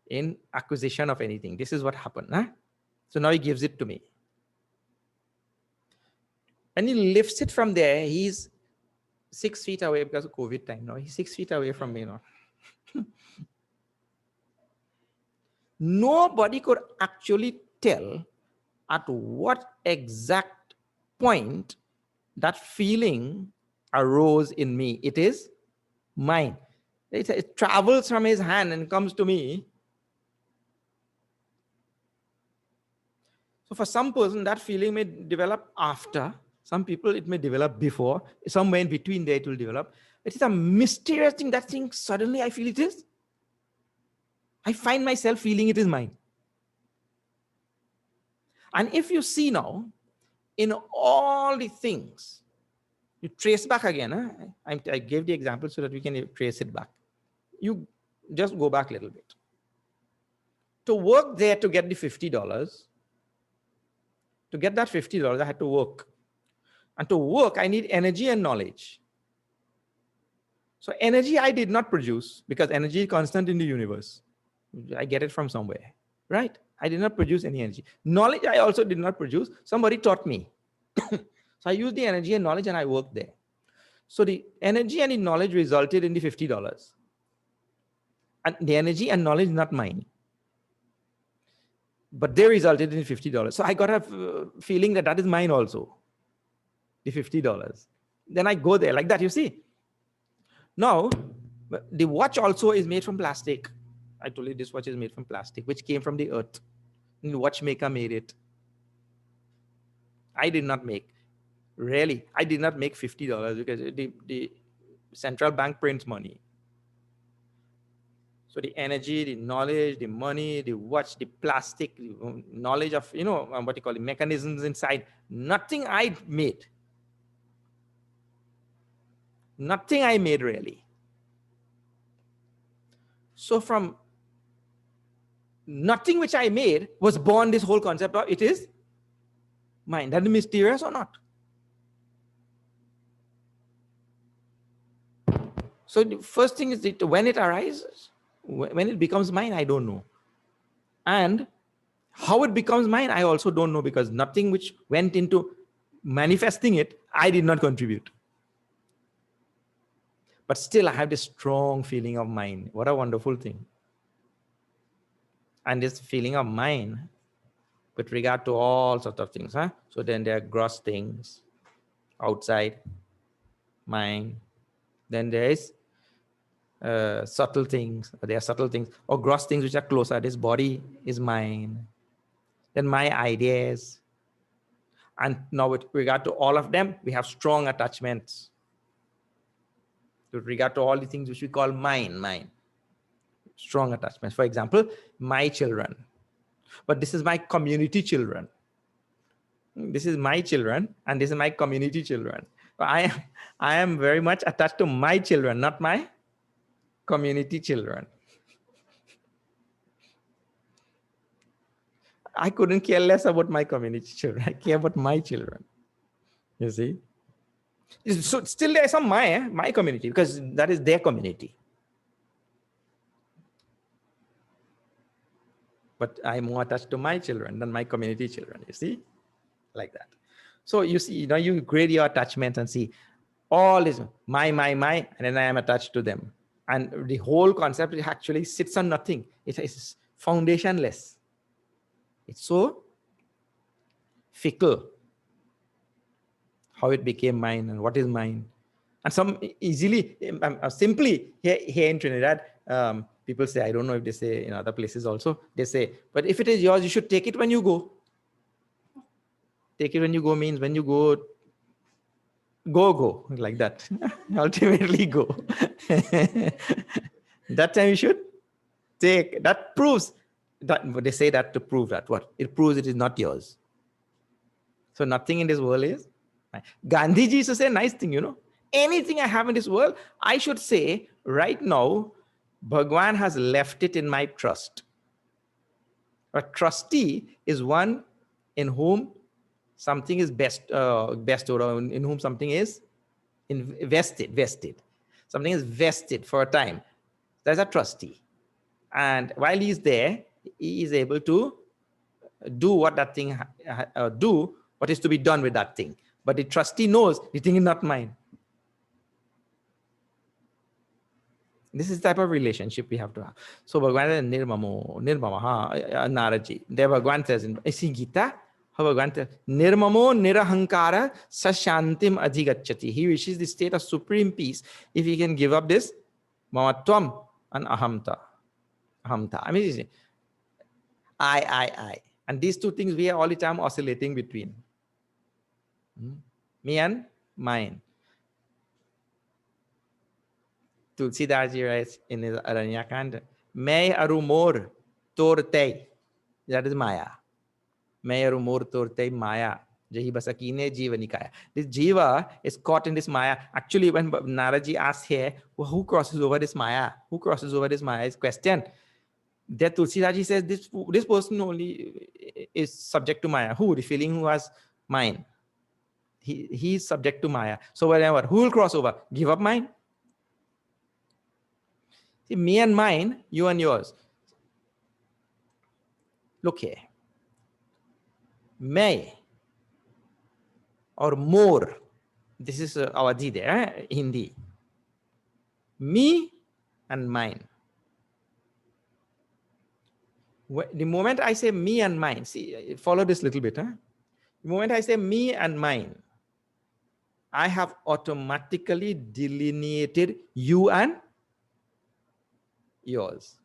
in acquisition of anything. This is what happened. Huh? So now he gives it to me. And he lifts it from there. He's 6 feet away because of COVID time. Now he's 6 feet away from me now. Nobody could actually tell at what exact point that feeling arose in me. It is mine. It travels from his hand and comes to me. So for some person, that feeling may develop after. Some people, it may develop before. Somewhere in between there, it will develop. It is a mysterious thing. That thing, suddenly I feel it is. I find myself feeling it is mine. And if you see now, in all the things, you trace back again. Huh? I gave the example so that we can trace it back. You just go back a little bit. To work there to get the $50, to get that $50, I had to work. And to work, I need energy and knowledge. So energy I did not produce because energy is constant in the universe. I get it from somewhere, right? I did not produce any energy. Knowledge I also did not produce. Somebody taught me. So I used the energy and knowledge and I worked there. So the energy and the knowledge resulted in the $50. And the energy and knowledge not mine. But they resulted in $50. So I got a feeling that that is mine also. The $50. Then I go there like that, you see. Now, the watch also is made from plastic. I told you this watch is made from plastic, which came from the earth. And the watchmaker made it. I did not make. Really, I did not make $50 because the central bank prints money. So the energy, the knowledge, the money, the watch, the plastic, the knowledge of, what you call the mechanisms inside, nothing I made. Nothing I made really. So from nothing which I made was born this whole concept of it is mine. That is mysterious or not? So the first thing is that when it arises, when it becomes mine, I don't know. And how it becomes mine, I also don't know because nothing which went into manifesting it, I did not contribute. But still, I have this strong feeling of mine. What a wonderful thing. And this feeling of mine with regard to all sorts of things. Huh? So then there are gross things outside, mine. Then there is subtle things, or there are subtle things, or gross things which are closer. This body is mine. Then my ideas. And now with regard to all of them, we have strong attachments. With regard to all the things which we call mine. Strong attachments. For example, my children. But this is my community children. This is my children, and this is my community children. I am very much attached to my children, not my community children. I couldn't care less about my community children. I care about my children. You see? So still there's some my community, because that is their community. But I'm more attached to my children than my community children, you see? Like that. So you see, you grade your attachment and see all is my, and then I am attached to them. And the whole concept actually sits on nothing. It is foundationless. It's so fickle. How it became mine and what is mine. And some easily, simply here in Trinidad, people say, I don't know if they say in other places also, they say, but if it is yours, you should take it when you go. Take it when you go means when you go, like that. Ultimately go. That time you should take. That proves that, they say that to prove that what? It proves it is not yours. So nothing in this world is. Gandhiji used to say a nice thing, anything I have in this world, I should say right now, Bhagwan has left it in my trust. A trustee is one in whom something is best or in whom something is vested. Something is vested for a time. There's a trustee. And while he's there, he is able to do what that thing, do what is to be done with that thing. But the trustee knows the thing is not mine. This is the type of relationship we have to have. So Bhagwan says, Nirmamaha, Naraji. There Bhagwan says in Gita, Bhagwan says, Nirmamo nirahankara sashantim adhigacchati. He wishes the state of supreme peace if he can give up this mamatvam and ahamta. I mean, I. And these two things we are all the time oscillating between. Me and mine. Tulsidaji writes in his Aranyakanda, May arumor torte. That is Maya. May arumor torte Maya. Jahi basakine jiva nikaya. This jiva is caught in this Maya. Actually, when Naraji asks here, well, who crosses over this Maya? Who crosses over this Maya is question. That Tulsidaji says this person only is subject to Maya. Who? The feeling who has mind. He is subject to Maya. So whenever, who will cross over? Give up mine. See, me and mine, you and yours. Look here. May or more. This is our there, Hindi. Me and mine. The moment I say me and mine, see, follow this little bit. The moment I say me and mine, I have automatically delineated you and yours.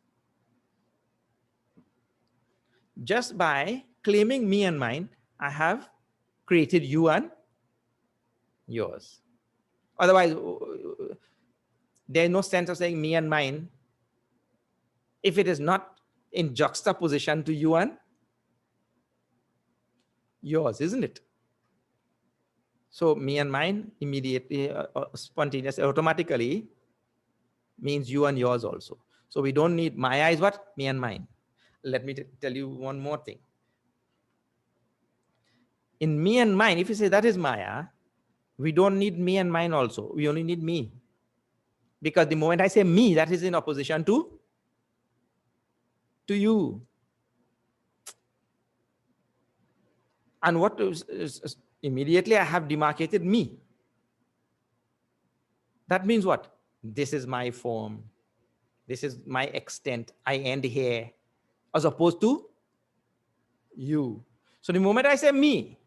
Just by claiming me and mine, I have created you and yours. Otherwise, there is no sense of saying me and mine if it is not in juxtaposition to you and yours, isn't it? So me and mine immediately, spontaneously, automatically means you and yours also. So we don't need Maya is what? Me and mine. Let me tell you one more thing. In me and mine, if you say that is Maya, we don't need me and mine also. We only need me. Because the moment I say me, that is in opposition to you. And what is immediately I have demarcated me. That means what? This is my form. This is my extent. I end here. As opposed to you. So the moment I say me,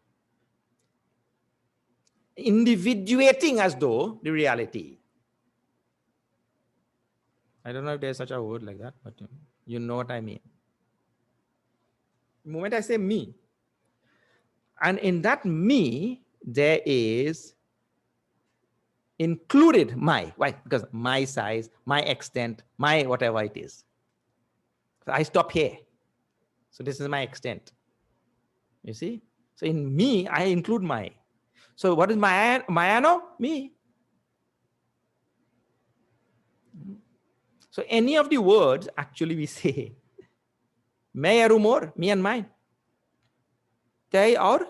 individuating as though the reality. I don't know if there's such a word like that, but you know what I mean. The moment I say me, and in that me, there is included my, why? Because my size, my extent, my whatever it is. So I stop here. So this is my extent. You see? So in me, I include my. So what is my Mayano? Me. So any of the words actually we say, may or more, me and mine. They or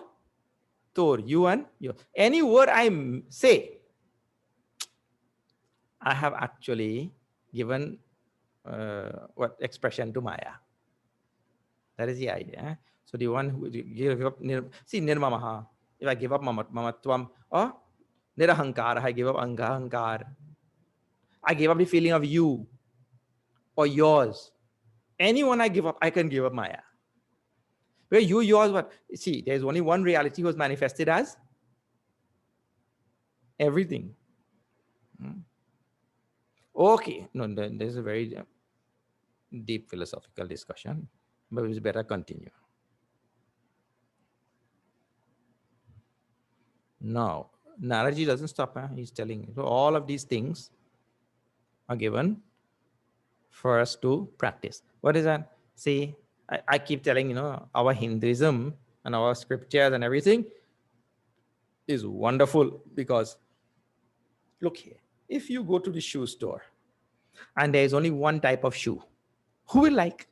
tor, you and you. Any word I say, I have actually given what expression to Maya. That is the idea. So the one who give up, see nirmamaha. If I give up mamatvam, or nirahankar, I give up angahankar. I give up the feeling of you or yours. Anyone I give up, I can give up Maya. Where you, yours, what? See, there's only one reality was manifested as everything. Okay, no, there's a very deep philosophical discussion, but it's better continue. Now, Naraji doesn't stop. He's telling, so all of these things are given for us to practice. What is that? See, I keep telling, our Hinduism and our scriptures and everything is wonderful because, look here, if you go to the shoe store and there is only one type of shoe, who will like?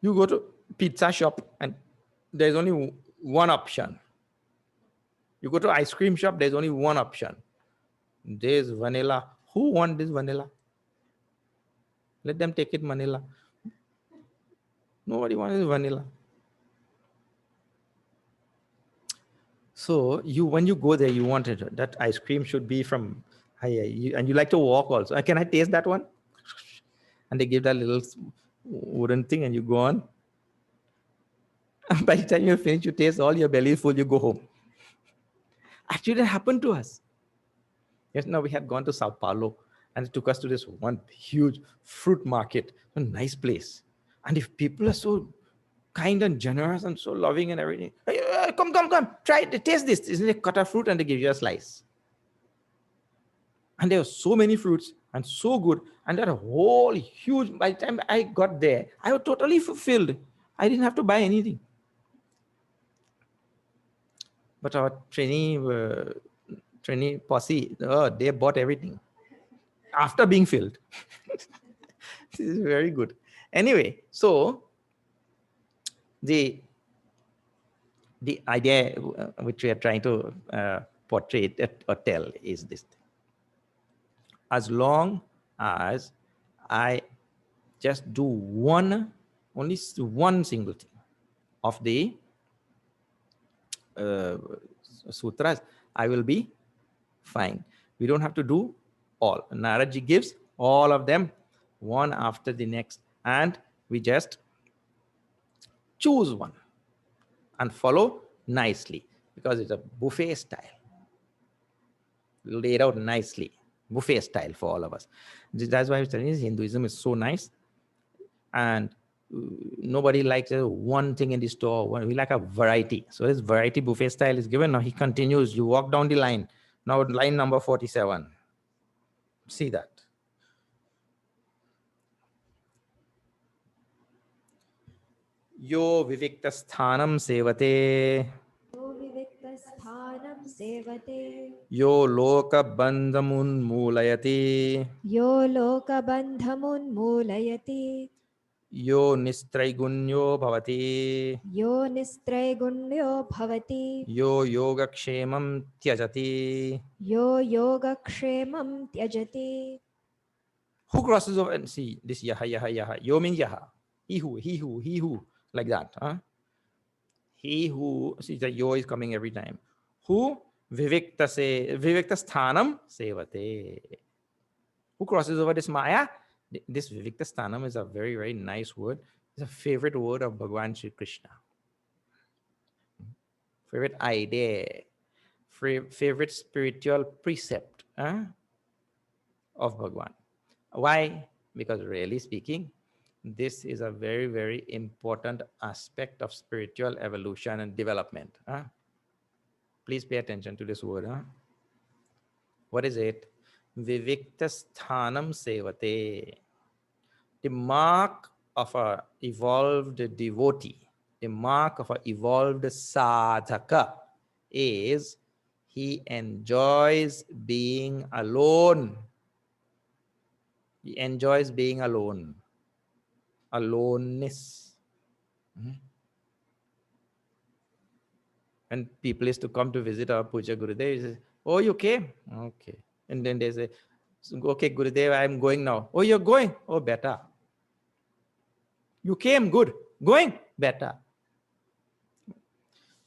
You go to pizza shop and there's only one option. You go to ice cream shop, there's only one option. There's vanilla. Who wants this vanilla? Let them take it vanilla. Nobody wants vanilla. So when you go there, you want it. That ice cream should be from, and you like to walk also. Can I taste that one? And they give that little wooden thing and you go on. And by the time you finish, you taste all your belly full, you go home. Actually, that happened to us. Yes, now we had gone to Sao Paulo and it took us to this one huge fruit market, a nice place. And if people are so kind and generous and so loving and everything, hey, come, try it, taste this. Isn't it cut a fruit and they give you a slice? And there were so many fruits and so good. And that whole huge, by the time I got there, I was totally fulfilled. I didn't have to buy anything. But our trainee posse, they bought everything after being filled. This is very good. Anyway, so the idea which we are trying to portray or tell is this thing. As long as I just do only one single thing of the sutras, I will be fine. We don't have to do all. Naraji gives all of them one after the next, and we just choose one and follow nicely because it's a buffet style, laid out nicely, buffet style for all of us. That's why I'm telling you, Hinduism is so nice, and nobody likes one thing in the store. We like a variety. So this variety buffet style is given. Now he continues. You walk down the line. Now line number 47. See that. Yo vivikta sthanam sevate. यो विविक्तस्थानं सेवते Yo loka bandhamun mulayati. यो लोकबन्धमुन्मूलयति Yo nistraigunyo bhavati. यो निस्त्रैगुण्यो भवति Yo yogakshemam tyajati. यो योगक्षेमं त्यजति. Who crosses over and see this yaha? Yo means yaha. He who, like that. He who, see the yo is coming every time. Who vivikta sthanam sevate. Who crosses over this Maya? This vivikta sthanam is a very, very nice word. It's a favorite word of Bhagavan Sri Krishna. Favorite idea. Favorite spiritual precept. of Bhagwan. Why? Because really speaking, this is a very, very important aspect of spiritual evolution and development. Please pay attention to this word. What is it? Vivikta sthanam sevate. The mark of a evolved devotee, the mark of a evolved sadhaka is he enjoys being alone. He enjoys being alone. Aloneness. And people used to come to visit our Puja Gurudev. He says, oh, you came? Okay. And then they say, okay, Gurudev, I'm going now. Oh, you're going? Oh, better. You came, good. Going? Better.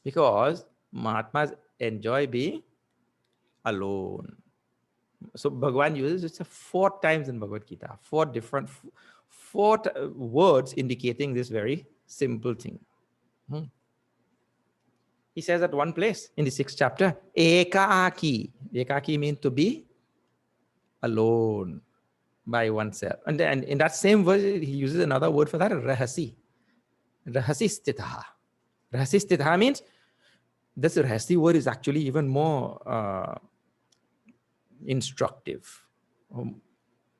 Because Mahatmas enjoy being alone. So Bhagavan uses it 4 times in Bhagavad Gita. 4 different, 4 words indicating this very simple thing. He says at one place in the 6th chapter, Ekaki. Ekaki means to be alone by oneself. And then in that same verse, he uses another word for that, Rahasi. Rahasi stitha. Rahasi stitha means this Rahasi word is actually even more instructive.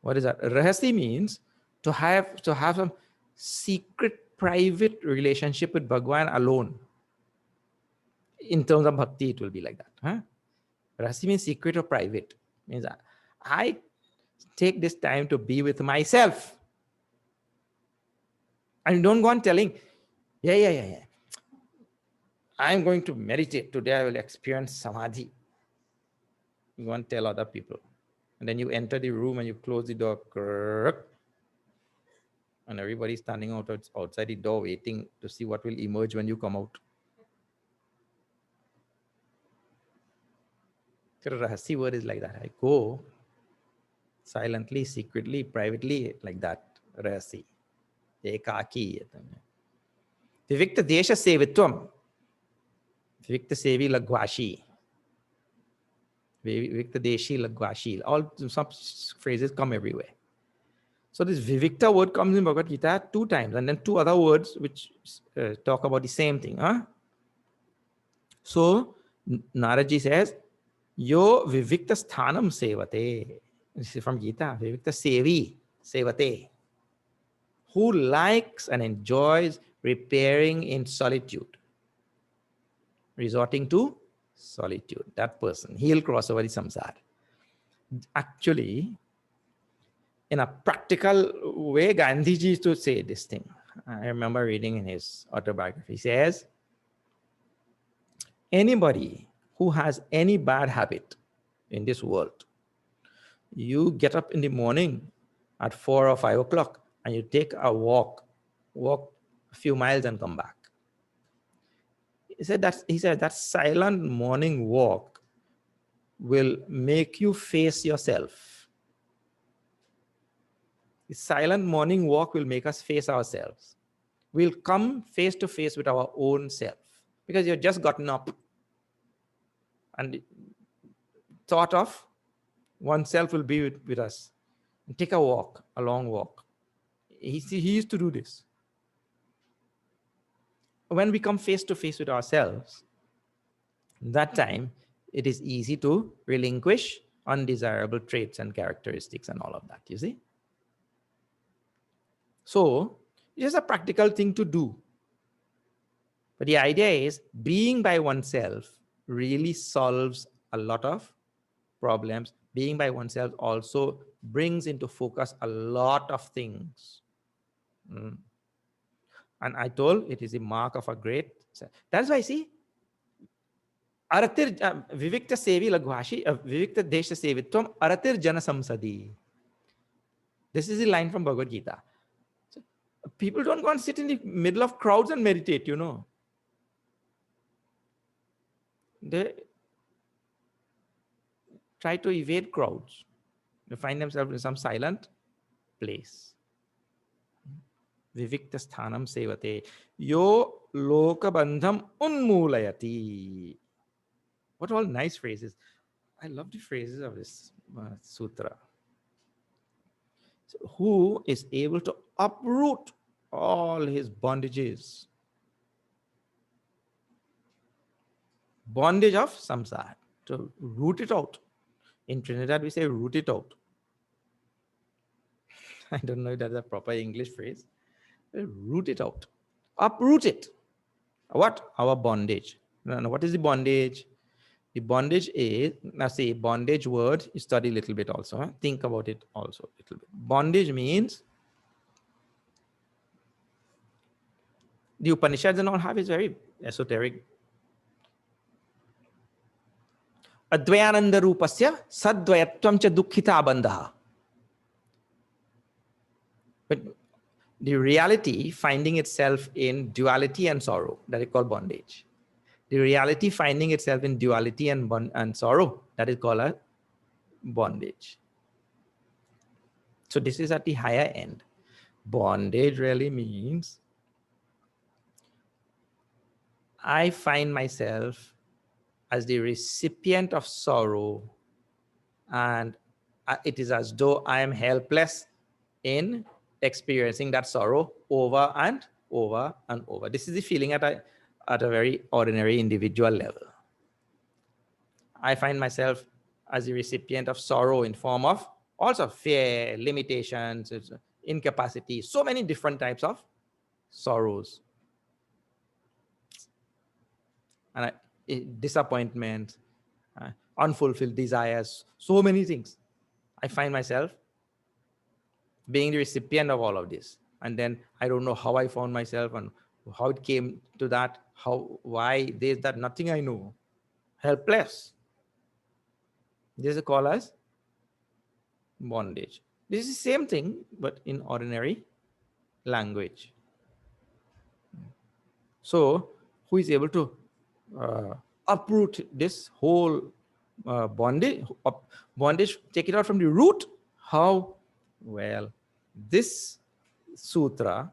What is that? Rahasi means to have some secret, private relationship with Bhagwan alone. In terms of bhakti, it will be like that. Rahasi means secret or private. Means I take this time to be with myself. And don't go on telling, yeah. I'm going to meditate. Today I will experience samadhi. You go and tell other people. And then you enter the room and you close the door. And everybody's standing outside the door waiting to see what will emerge when you come out. The Rahasi word is like that. I go silently, secretly, privately, like that. Rahasi. Ekaki. Vivikta desha sevitvam. Vivikta sevi lagvashi. Vivikta deshi lagvashi. All some phrases come everywhere. So this Vivikta word comes in Bhagavad Gita 2 times, and then 2 other words which talk about the same thing. So Narada says, Yo Vivikta sthanam sevate. This is from Gita. Vivikta sevi sevate. Who likes and enjoys repairing in solitude, resorting to solitude. That person, he'll cross over the samsara. Actually, in a practical way, Gandhiji used to say this thing. I remember reading in his autobiography. He says, anybody who has any bad habit in this world, you get up in the morning at 4 or 5 o'clock and you take a walk a few miles and come back. He said that silent morning walk will make you face yourself. The silent morning walk will make us face ourselves. We'll come face to face with our own self because you've just gotten up and thought of oneself will be with us. And take a walk, a long walk. He used to do this. When we come face to face with ourselves, that time it is easy to relinquish undesirable traits and characteristics and all of that, you see. So it is a practical thing to do. But the idea is being by oneself really solves a lot of problems. Being by oneself also brings into focus a lot of things. And I told it is a mark of a great. That's why I see. Aratir Vivikta Sevi Lagvashi, Vivikta Desha Sevitvam, Aratir Jana Samsadi. This is a line from Bhagavad Gita. So, people don't go and sit in the middle of crowds and meditate, you know. They try to evade crowds. They find themselves in some silent place. Vivikta sthanam sevate. Yo lokabandham unmulayati. What all nice phrases. I love the phrases of this sutra. who is able to uproot all his bondages. Bondage of samsara, to root it out. In Trinidad, we say root it out. I don't know if that's a proper English phrase. Root it out. Uproot it. What? Our bondage. Now, what is the bondage? The bondage is, now see, bondage word, you study a little bit also. Huh? Think about it also a little bit. Bondage means, the Upanishads and all have is very esoteric. Advayananda rupasya sadvayatvam cha dukkhita bandha. But the reality finding itself in duality and sorrow, that is called bondage. The reality finding itself in duality and sorrow, that is called a bondage. So this is at the higher end. Bondage really means I find myself as the recipient of sorrow, and it is as though I am helpless in experiencing that sorrow over and over and over. This is the feeling at a very ordinary individual level. I find myself as the recipient of sorrow in form of also fear, limitations, incapacity, so many different types of sorrows. And disappointment, unfulfilled desires, so many things. I find myself being the recipient of all of this. And then I don't know how I found myself and how it came to that, why there's that, nothing I know. Helpless. This is called as bondage. This is the same thing, but in ordinary language. So, who is able to uproot this whole bondage, take it out from the root? How? Well, this sutra,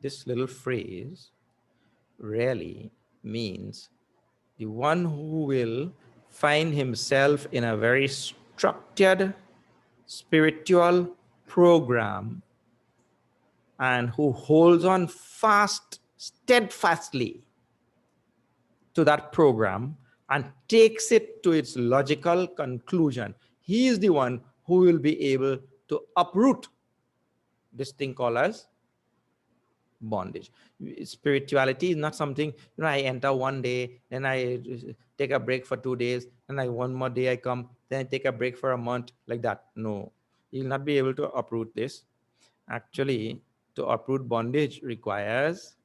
this little phrase, really means the one who will find himself in a very structured spiritual program and who holds on steadfastly to that program and takes it to its logical conclusion. He is the one who will be able to uproot this thing called as bondage. Spirituality is not something, I enter one day, then I take a break for 2 days, and one more day I come, then I take a break for a month, like that. No, you'll not be able to uproot this. Actually, to uproot bondage requires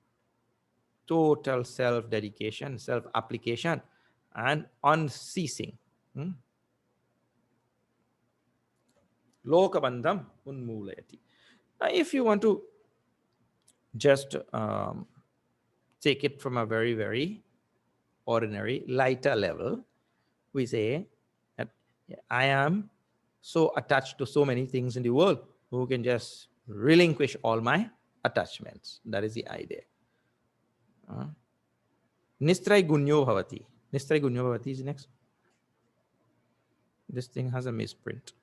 total self-dedication, self-application, and unceasing. Lokabandham unmulayati. Now, if you want to just take it from a very, very ordinary, lighter level, we say that I am so attached to so many things in the world, who can just relinquish all my attachments. That is the idea. Nistray gunyo bhavati. Nistray gunyo bhavati is next. This thing has a misprint.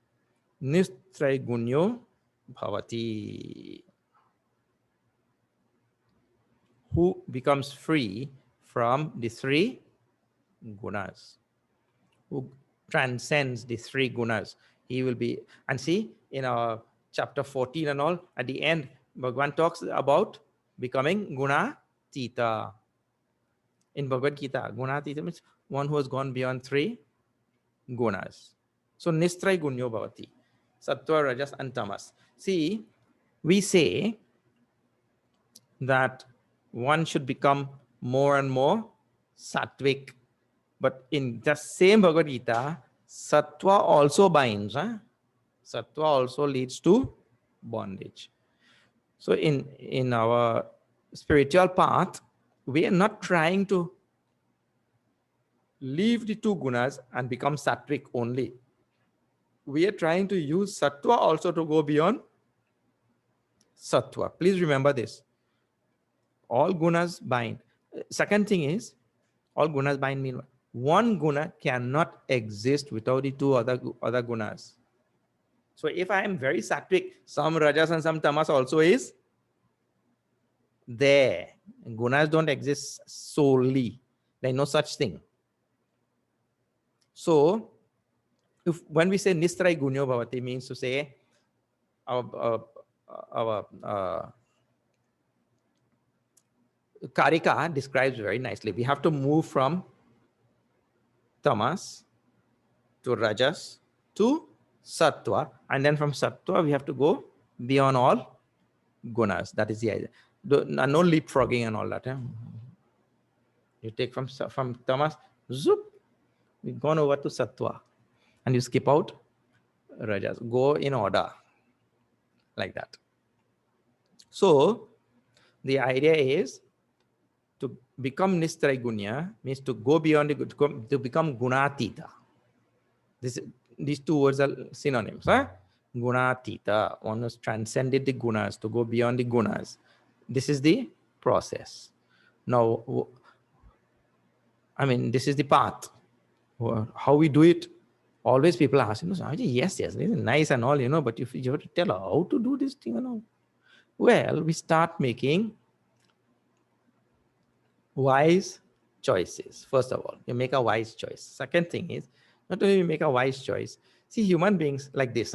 Nistray gunyo bhavati. Who becomes free from the three gunas, who transcends the three gunas. He will be, and see, in our chapter 14 and all, at the end, Bhagavan talks about becoming guna tita. In Bhagavad Gita, guna tita means one who has gone beyond three gunas. So, nistray gunyo bhavati. Sattva, rajas, and tamas. See, we say that one should become more and more sattvic. But in the same Bhagavad Gita, sattva also binds. Sattva also leads to bondage. So in our spiritual path, we are not trying to leave the two gunas and become sattvic only. We are trying to use sattva also to go beyond sattva. Please remember this. All gunas bind. Second thing is, all gunas bind mean one guna cannot exist without the two other gunas. So if I am very sattvic, some rajas and some tamas also is there. Gunas don't exist solely. There is no such thing. So if when we say nistray gunyo bhavati, means to say our Karika describes very nicely. We have to move from tamas to rajas to sattva, and then from sattva we have to go beyond all gunas. That is the idea. No leapfrogging and all that. You take from tamas, zoop, we've gone over to sattva, and you skip out rajas. Go in order, like that. So the idea is to become nistraigunya means to go beyond to become gunatita. These two words are synonyms. Huh? Gunatita, one has transcended the gunas, to go beyond the gunas. This is the process. Now, I mean, this is the path. How we do it, always people ask, yes, this is nice and all, but if you have to tell how to do this thing, well, we start making wise choices. First of all, you make a wise choice. Second thing is, not only you make a wise choice, see, human beings like this,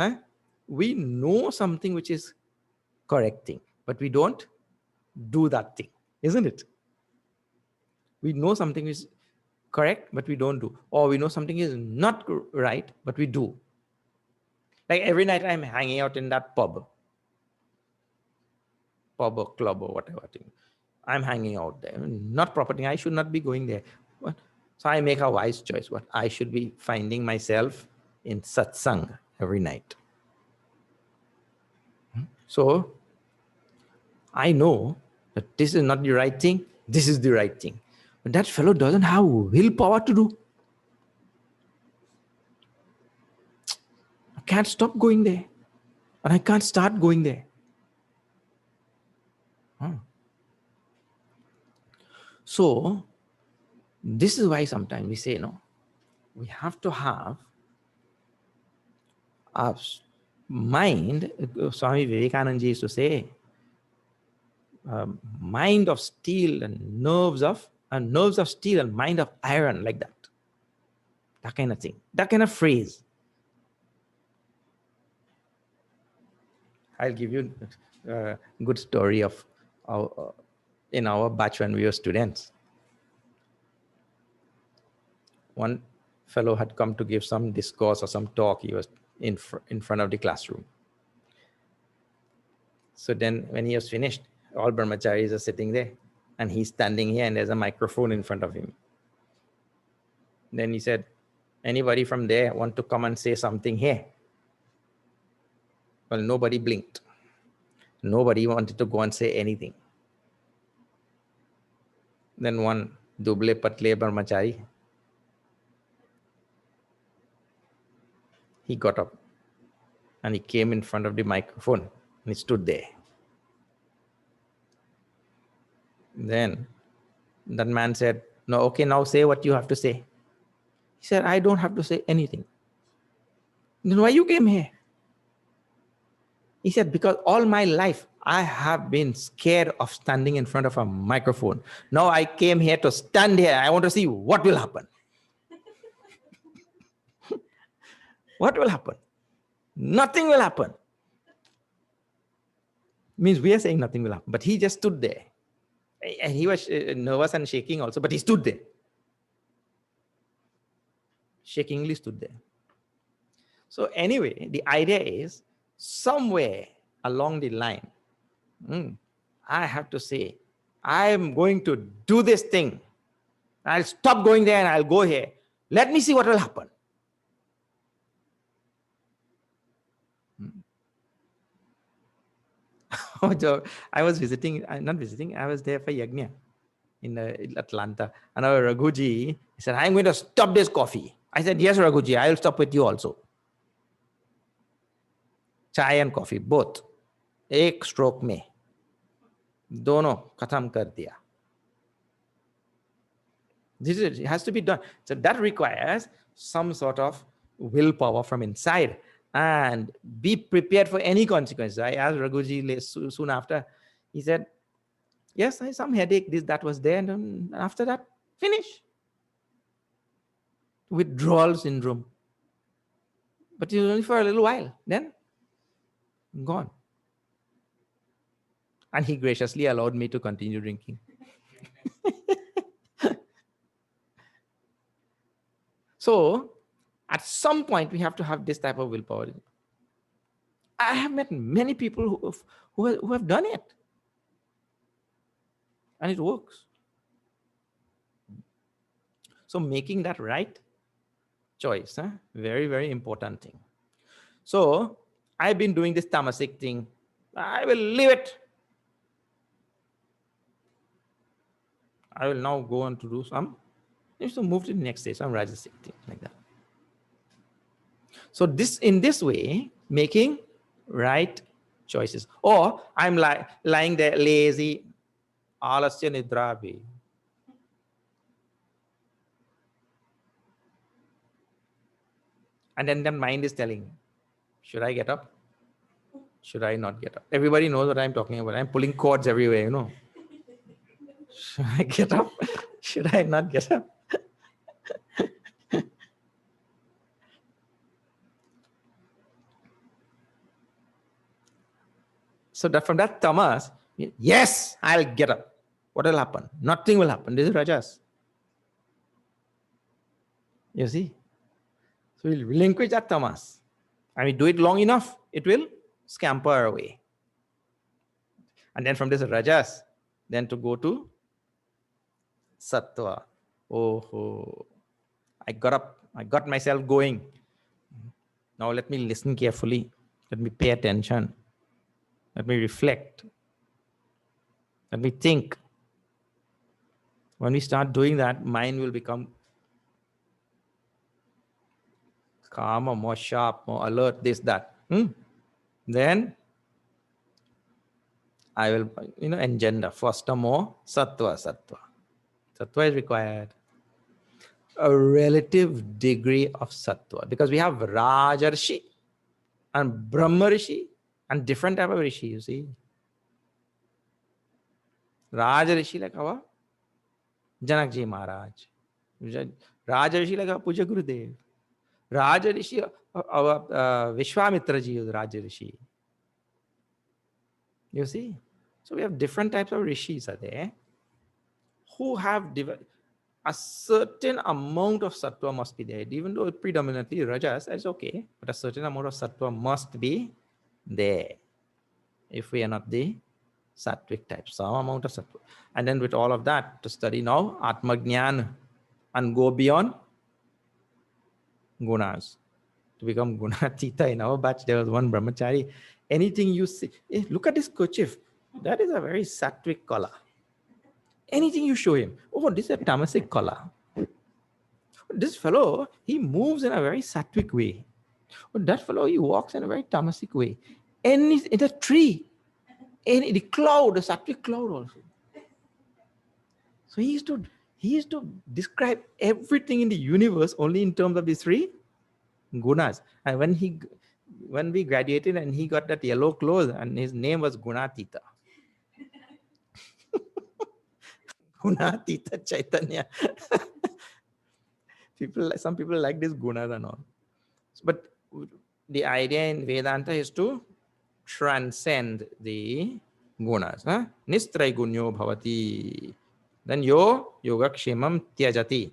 we know something which is correct thing, but we don't do that thing, isn't it? We know something is correct, but we don't do. Or we know something is not right, but we do. Like every night I'm hanging out in that pub or club or whatever thing. I'm hanging out there. Not proper thing. I should not be going there. So I make a wise choice. What I should be finding myself in satsang every night. So I know that this is not the right thing. This is the right thing. But that fellow doesn't have willpower to do. I can't stop going there. And I can't start going there. So this is why sometimes we say, we have to have a mind. Swami Vivekanandaji used to say, mind of steel and nerves of steel and mind of iron, like that. That kind of thing. That kind of phrase. I'll give you a good story of in our batch when we were students. One fellow had come to give some discourse or some talk. He was in front of the classroom. So then when he was finished, all brahmacharis are sitting there and he's standing here and there's a microphone in front of him. Then he said, anybody from there want to come and say something here? Well, nobody blinked. Nobody wanted to go and say anything. Then one duble patle brahmachari, he got up and he came in front of the microphone and he stood there. Then that man said, no, okay, now say what you have to say. He said, I don't have to say anything. Then why you came here? He said, because all my life I have been scared of standing in front of a microphone. Now I came here to stand here. I want to see what will happen. What will happen? Nothing will happen. Means we are saying nothing will happen, but he just stood there. And he was nervous and shaking also, but he stood there. Shakingly stood there. So anyway, the idea is somewhere along the line, I have to say, I am going to do this thing. I'll stop going there and I'll go here. Let me see what will happen. I was visiting, not visiting, I was there for Yajna in Atlanta. And our Raghuji, he said, I'm going to stop this coffee. I said, yes, Raghuji, I'll stop with you also. Chai and coffee, both. Ek stroke mein. Dono khatam kar diya. It has to be done. So that requires some sort of willpower from inside. and be prepared for any consequences. I asked Raghuji soon after. He said, yes, I had some headache, this, that was there. And after that, finish. Withdrawal syndrome. But it was only for a little while. Then, gone. And he graciously allowed me to continue drinking. So, at some point, we have to have this type of willpower. I have met many people who have done it. And it works. So making that right choice, very, very important thing. So I've been doing this tamasic thing. I will leave it. I will now go on to do some, to move to the next stage, some rajasic thing like that. So in this way, making right choices. Or I'm lying there lazy, alasya nidrabhi. And then the mind is telling, should I get up? Should I not get up? Everybody knows what I'm talking about. I'm pulling cords everywhere, Should I get up? Should I not get up? So that from that tamas, yes, I'll get up. What will happen? Nothing will happen. This is rajas. You see? So we'll relinquish that tamas. And we do it long enough, it will scamper away. And then from this rajas, then to go to sattva. Oh, I got up. I got myself going. Now let me listen carefully. Let me pay attention. Let me reflect. Let me think. When we start doing that, mind will become calmer, more sharp, more alert, this, that. Then I will, engender, foster more sattva. Sattva is required. A relative degree of sattva. Because we have Rajarshi and Brahma Rishi and different type of Rishi, you see. Rajarshi like our Janakji Maharaj. Rajarshi like our Puja Gurudev. Rajarshi, our Vishwamitra Ji is Rajarshi. You see? So we have different types of rishis are there who have a certain amount of sattva must be there. Even though predominantly rajas, that's okay. But a certain amount of sattva must be there. If we are not the sattvic type, some amount of sattva. And then with all of that, to study now Atma Jnana and go beyond gunas. To become gunatita. In our batch, there was one brahmachari. Anything you see, look at this kerchief. That is a very sattvic color. Anything you show him, oh, this is a tamasic color. This fellow, he moves in a very sattvic way. Oh, that fellow, he walks in a very tamasic way. And in the tree, in the cloud, the sattvic cloud also. So he used to describe everything in the universe only in terms of these three gunas. And when we graduated and he got that yellow clothes and his name was Gunatita. Gunatita Chaitanya. Some people like this gunas and all. But the idea in Vedanta is to transcend the gunas. Nistray gunyo bhavati. Then yogakshemam tyajati.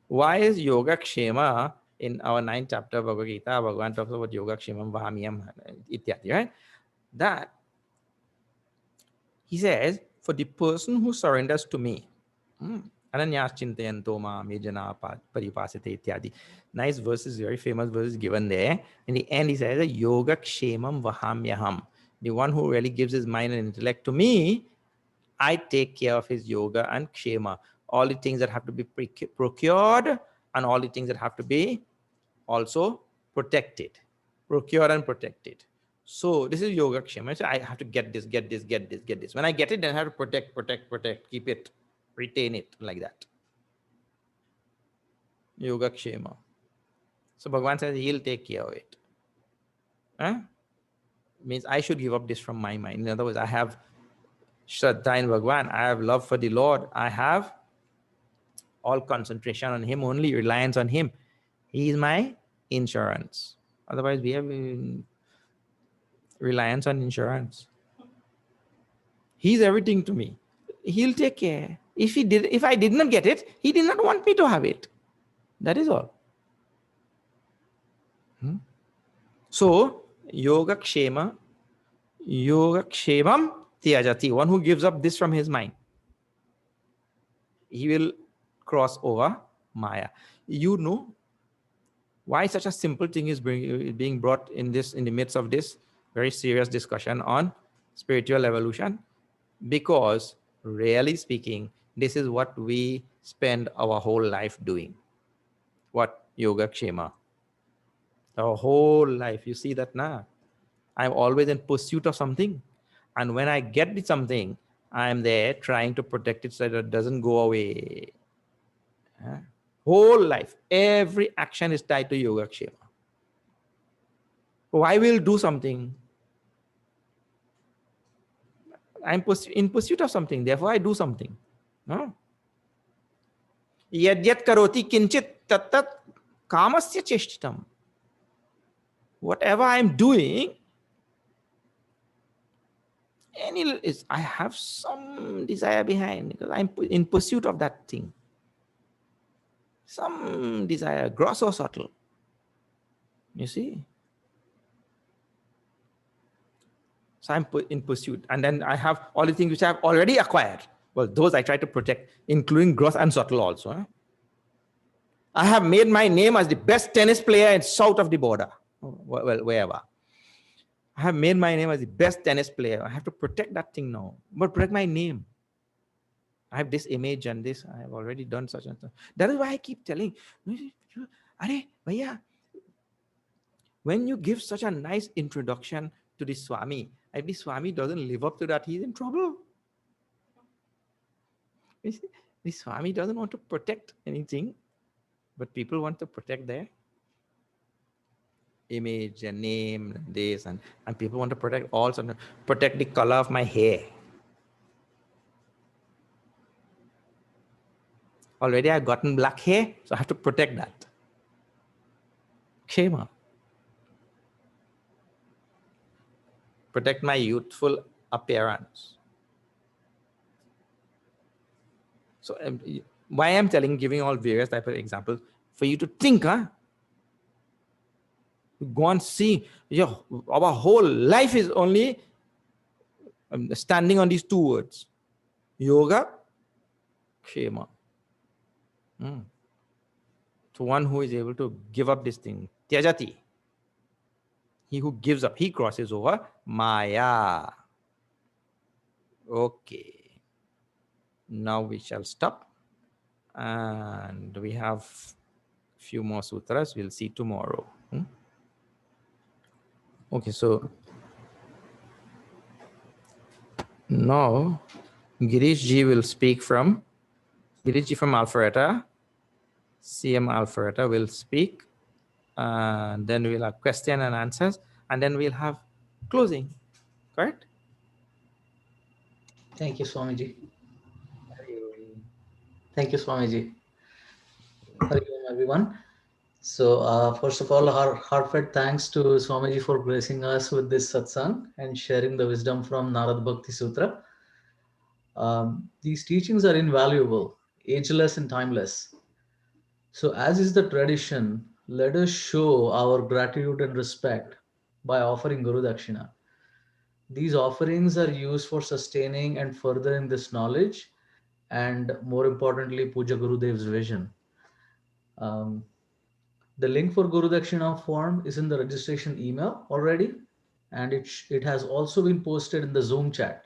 Why is yogakshema in our 9th chapter of Bhagavad Gita? Bhagavan talks about yogakshemam vahamyam ityati, right? That he says, for the person who surrenders to me, ananyas chintayanto maam yajana paripasite ityadi. Nice verses, very famous verses given there. In the end, he says, yoga kshemam vahamyaham. The one who really gives his mind and intellect to me, I take care of his yoga and kshema. All the things that have to be procured and all the things that have to be also protected. Procured and protected. So this is yoga kshema. So I have to get this. When I get it, then I have to protect, keep it, retain it like that. Yoga kshema. So Bhagavan says he'll take care of it. Huh? Means I should give up this from my mind. In other words, I have Shraddha in Bhagwan, I have love for the Lord, I have all concentration on Him, only reliance on Him. He is my insurance. Otherwise, we have reliance on insurance. He's everything to me. He'll take care. If I did not get it, He did not want me to have it. That is all. So, yoga kshemam tyajati. One who gives up this from his mind, he will cross over Maya. You know why such a simple thing is being brought in the midst of this very serious discussion on spiritual evolution? Because really speaking, this is what we spend our whole life doing. What? Yoga kshema. Our whole life. You see that now? I'm always in pursuit of something. And when I get the something, I'm there trying to protect it so that it doesn't go away. Whole life, every action is tied to yoga kshema. Why will do something? I'm in pursuit of something, therefore I do something. No? Yadyat karoti kinchit tattat kamasya cheshtitam. Whatever I'm doing, I have some desire behind because I'm in pursuit of that thing. Some desire, gross or subtle. You see? So I'm in pursuit. And then I have all the things which I've already acquired. Well, those I try to protect, including gross and subtle also. I have made my name as the best tennis player in south of the border. Well, wherever. I have made my name as the best tennis player. I have to protect that thing now. But protect my name. I have this image and this. I have already done such and such. That is why I keep telling, Are, Bhaiya, when you give such a nice introduction to the Swami, if the Swami doesn't live up to that, he's in trouble. The Swami doesn't want to protect anything, but people want to protect their image and name and this, and people want to protect also, protect the color of my hair. Already I've gotten black hair, so I have to protect that. Kshema. Protect my youthful appearance. So why I'm giving all various type of examples for you to think, go and see, our whole life is only standing on these two words, yoga, kshema. So one who is able to give up this thing, tyajati. He who gives up, he crosses over Maya. Okay. Now we shall stop. And we have a few more sutras. We'll see tomorrow. Okay, so now Girish Ji will speak from Girish Ji from Alpharetta. CM Alpharetta will speak. And then we'll have question and answers. And then we'll have closing. Correct? Thank you, Swamiji. Thank you, Swamiji. Hari Om, everyone. So, first of all, heartfelt thanks to Swamiji for blessing us with this satsang and sharing the wisdom from Narada Bhakti Sutra. These teachings are invaluable, ageless and timeless. So, as is the tradition, let us show our gratitude and respect by offering Guru Dakshina. These offerings are used for sustaining and furthering this knowledge, and more importantly, Puja Gurudev's vision. The link for Guru Dakshina form is in the registration email already, and it has also been posted in the Zoom chat.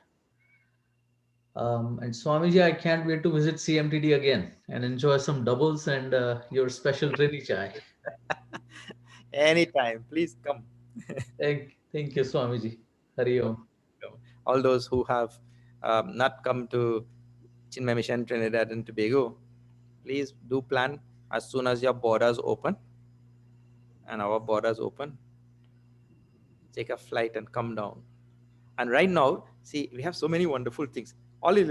And Swamiji, I can't wait to visit CMTD again and enjoy some doubles and your special Trini chai. Anytime, please come. Thank you, Swamiji. Hari Om. All those who have not come to Chinmay Mission Trinidad and Tobago, please do plan as soon as your borders open and our borders open. take a flight and come down. And right now, see, we have so many wonderful things. All the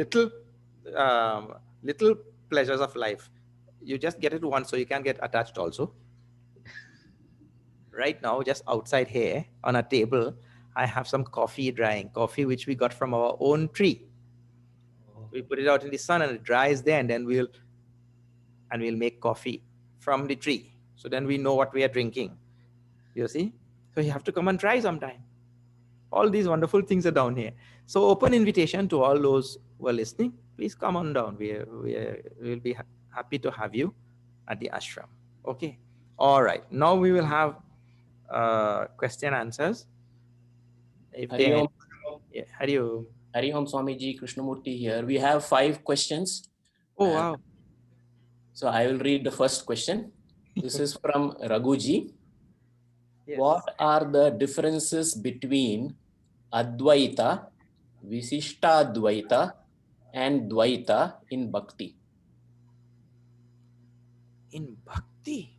little pleasures of life. You just get it once, so you can get attached also. Right now, just outside here on a table, I have some coffee drying, coffee which we got from our own tree. We put it out in the sun and it dries there, and then we'll make coffee from the tree. So then we know what we are drinking. You see? So you have to come and try sometime. All these wonderful things are down here. So open invitation to all those who are listening. Please come on down. We'll be happy to have you at the ashram. Okay. All right. Now we will have question answers. If Hari Om. Yeah, Hari Om. Hari Om Swamiji, Krishnamurti here. We have 5 questions. Oh, wow. So I will read the first question. This is from Raghuji. Yes. What are the differences between Advaita, Visishtadvaita, and Dvaita in Bhakti? In Bhakti,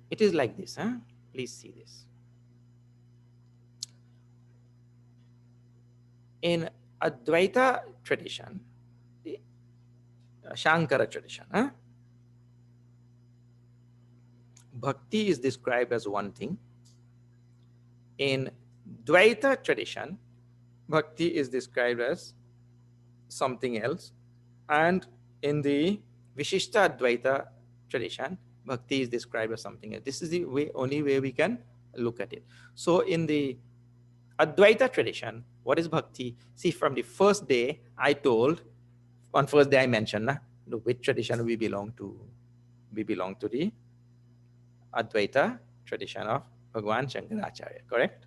it is like this. Please see this. In Advaita tradition, the Shankara tradition, Bhakti is described as one thing. In Dvaita tradition, Bhakti is described as something else. And in the Vishishta Advaita tradition, Bhakti is described as something else. This is the only way we can look at it. So in the Advaita tradition, what is Bhakti? See, from the first day I told, on first day I mentioned which tradition we belong to. We belong to the Advaita tradition of Bhagavan Shankaracharya, correct?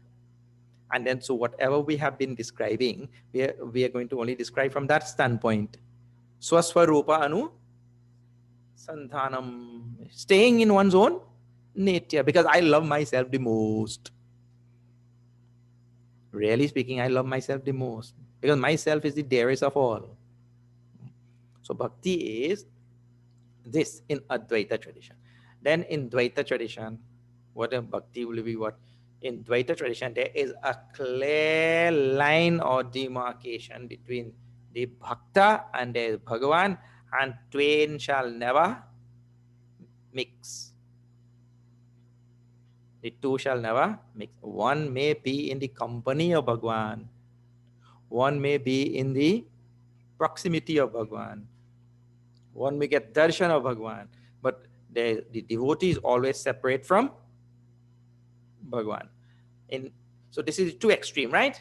And then so whatever we have been describing, we are going to only describe from that standpoint. Swaswarupa anu santhanam, staying in one's own nature, because I love myself the most. Really speaking, I love myself the most because myself is the dearest of all. So Bhakti is this in Advaita tradition. Then in Dvaita tradition, what a Bhakti will be what? In Dvaita tradition, there is a clear line or demarcation between the Bhakta and the Bhagavan, and twain shall never mix. The two shall never mix. One may be in the company of Bhagavan. One may be in the proximity of Bhagavan. One may get darshan of Bhagavan. But the devotee is always separate from Bhagavan. So this is too extreme, right?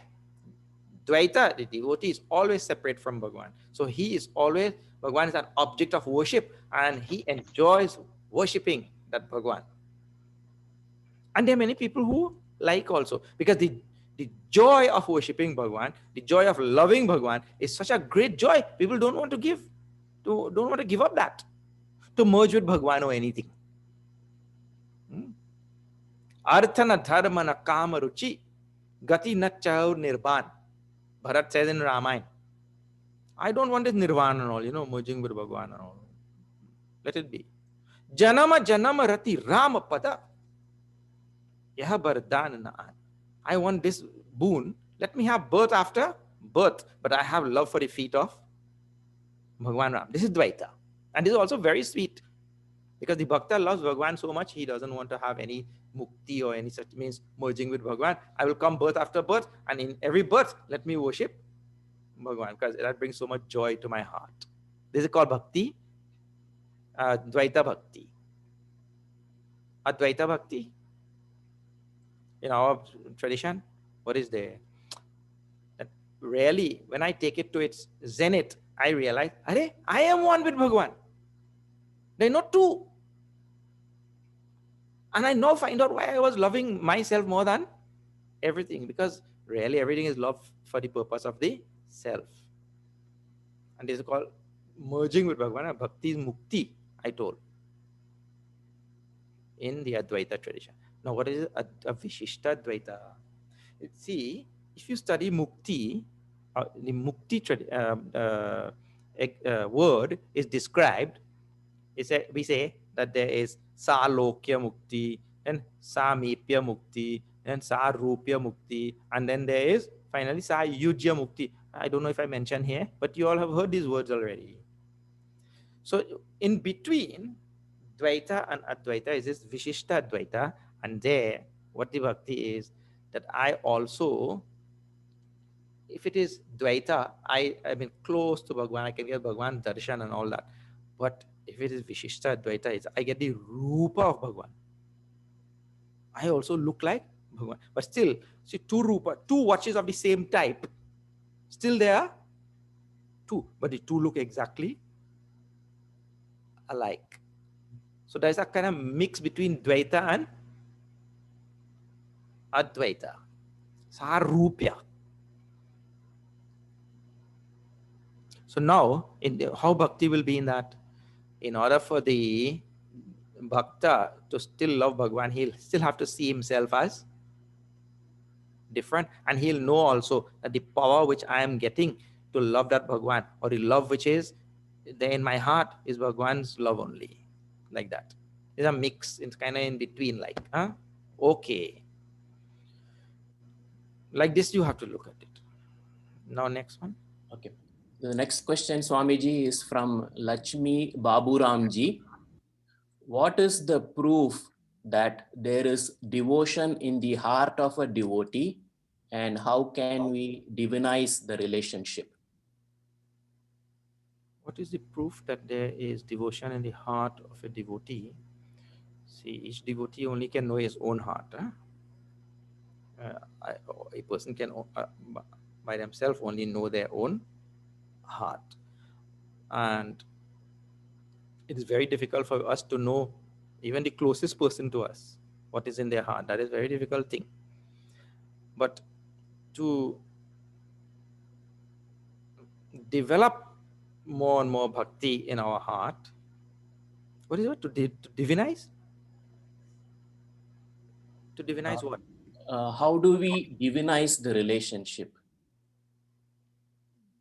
Dvaita, the devotee is always separate from Bhagavan. So he is always, Bhagavan is an object of worship and he enjoys worshipping that Bhagavan. And there are many people who like also, because the joy of worshipping Bhagavan, the joy of loving Bhagavan is such a great joy. People don't want to give up that to merge with Bhagavan or anything. Arthana dharma na kama ruchi, gati na chaur nirvan. Bharat says in Ramayana, I don't want this nirvana and all, merging with Bhagavan and all. Let it be. Janama janama rati rama pada. Yaha bardhan naan. I want this boon. Let me have birth after birth, but I have love for the feet of Bhagavan Ram. This is Dvaita. And this is also very sweet. Because the Bhakta loves Bhagavan so much, he doesn't want to have any mukti or any such means merging with Bhagavan. I will come birth after birth, and in every birth, let me worship Bhagavan, because that brings so much joy to my heart. This is called Bhakti, Dvaita Bhakti. Advaita Bhakti, in our tradition, what is there? That really, when I take it to its zenith, I realize, I am one with Bhagavan. They're not two. And I now find out why I was loving myself more than everything, because really everything is love for the purpose of the self. And this is called merging with Bhagavan. Bhakti is mukti, I told, in the Advaita tradition. Now, what is a Vishishta Advaita? See, if you study mukti, the mukti word is described. We say that there is Salokya Mukti, then Samipya Mukti, then Sarupya Mukti, and then there is finally Sayujya Mukti. I don't know if I mentioned here, but you all have heard these words already. So in between Dvaita and Advaita is this Vishishta Advaita, and there what the bhakti is that I also, if it is Dvaita, I mean close to Bhagwan, I can get Bhagwan darshan and all that. But if it is Vishishta Advaita, I get the Rupa of Bhagwan. I also look like Bhagwan. But still, see, two Rupa, two watches of the same type. Still there are two, but the two look exactly alike. So there's a kind of mix between Dvaita and Advaita. Sarupya. So now, how bhakti will be in that? In order for the bhakta to still love Bhagwan, he'll still have to see himself as different, and he'll know also that the power which I am getting to love that Bhagwan, or the love which is there in my heart, is Bhagwan's love only. Like that. It's a mix. It's kind of in between, like, okay. Like this, you have to look at it. Now, next one. Okay. The next question, Swamiji, is from Lakshmi Baburamji. What is the proof that there is devotion in the heart of a devotee, and how can we divinize the relationship? What is the proof that there is devotion in the heart of a devotee? See, each devotee only can know his own heart. A person can by themselves only know their own heart, and it is very difficult for us to know even the closest person to us what is in their heart. That is a very difficult thing. But to develop more and more bhakti in our heart, what is it? To divinize? To divinize what? How do we divinize the relationship?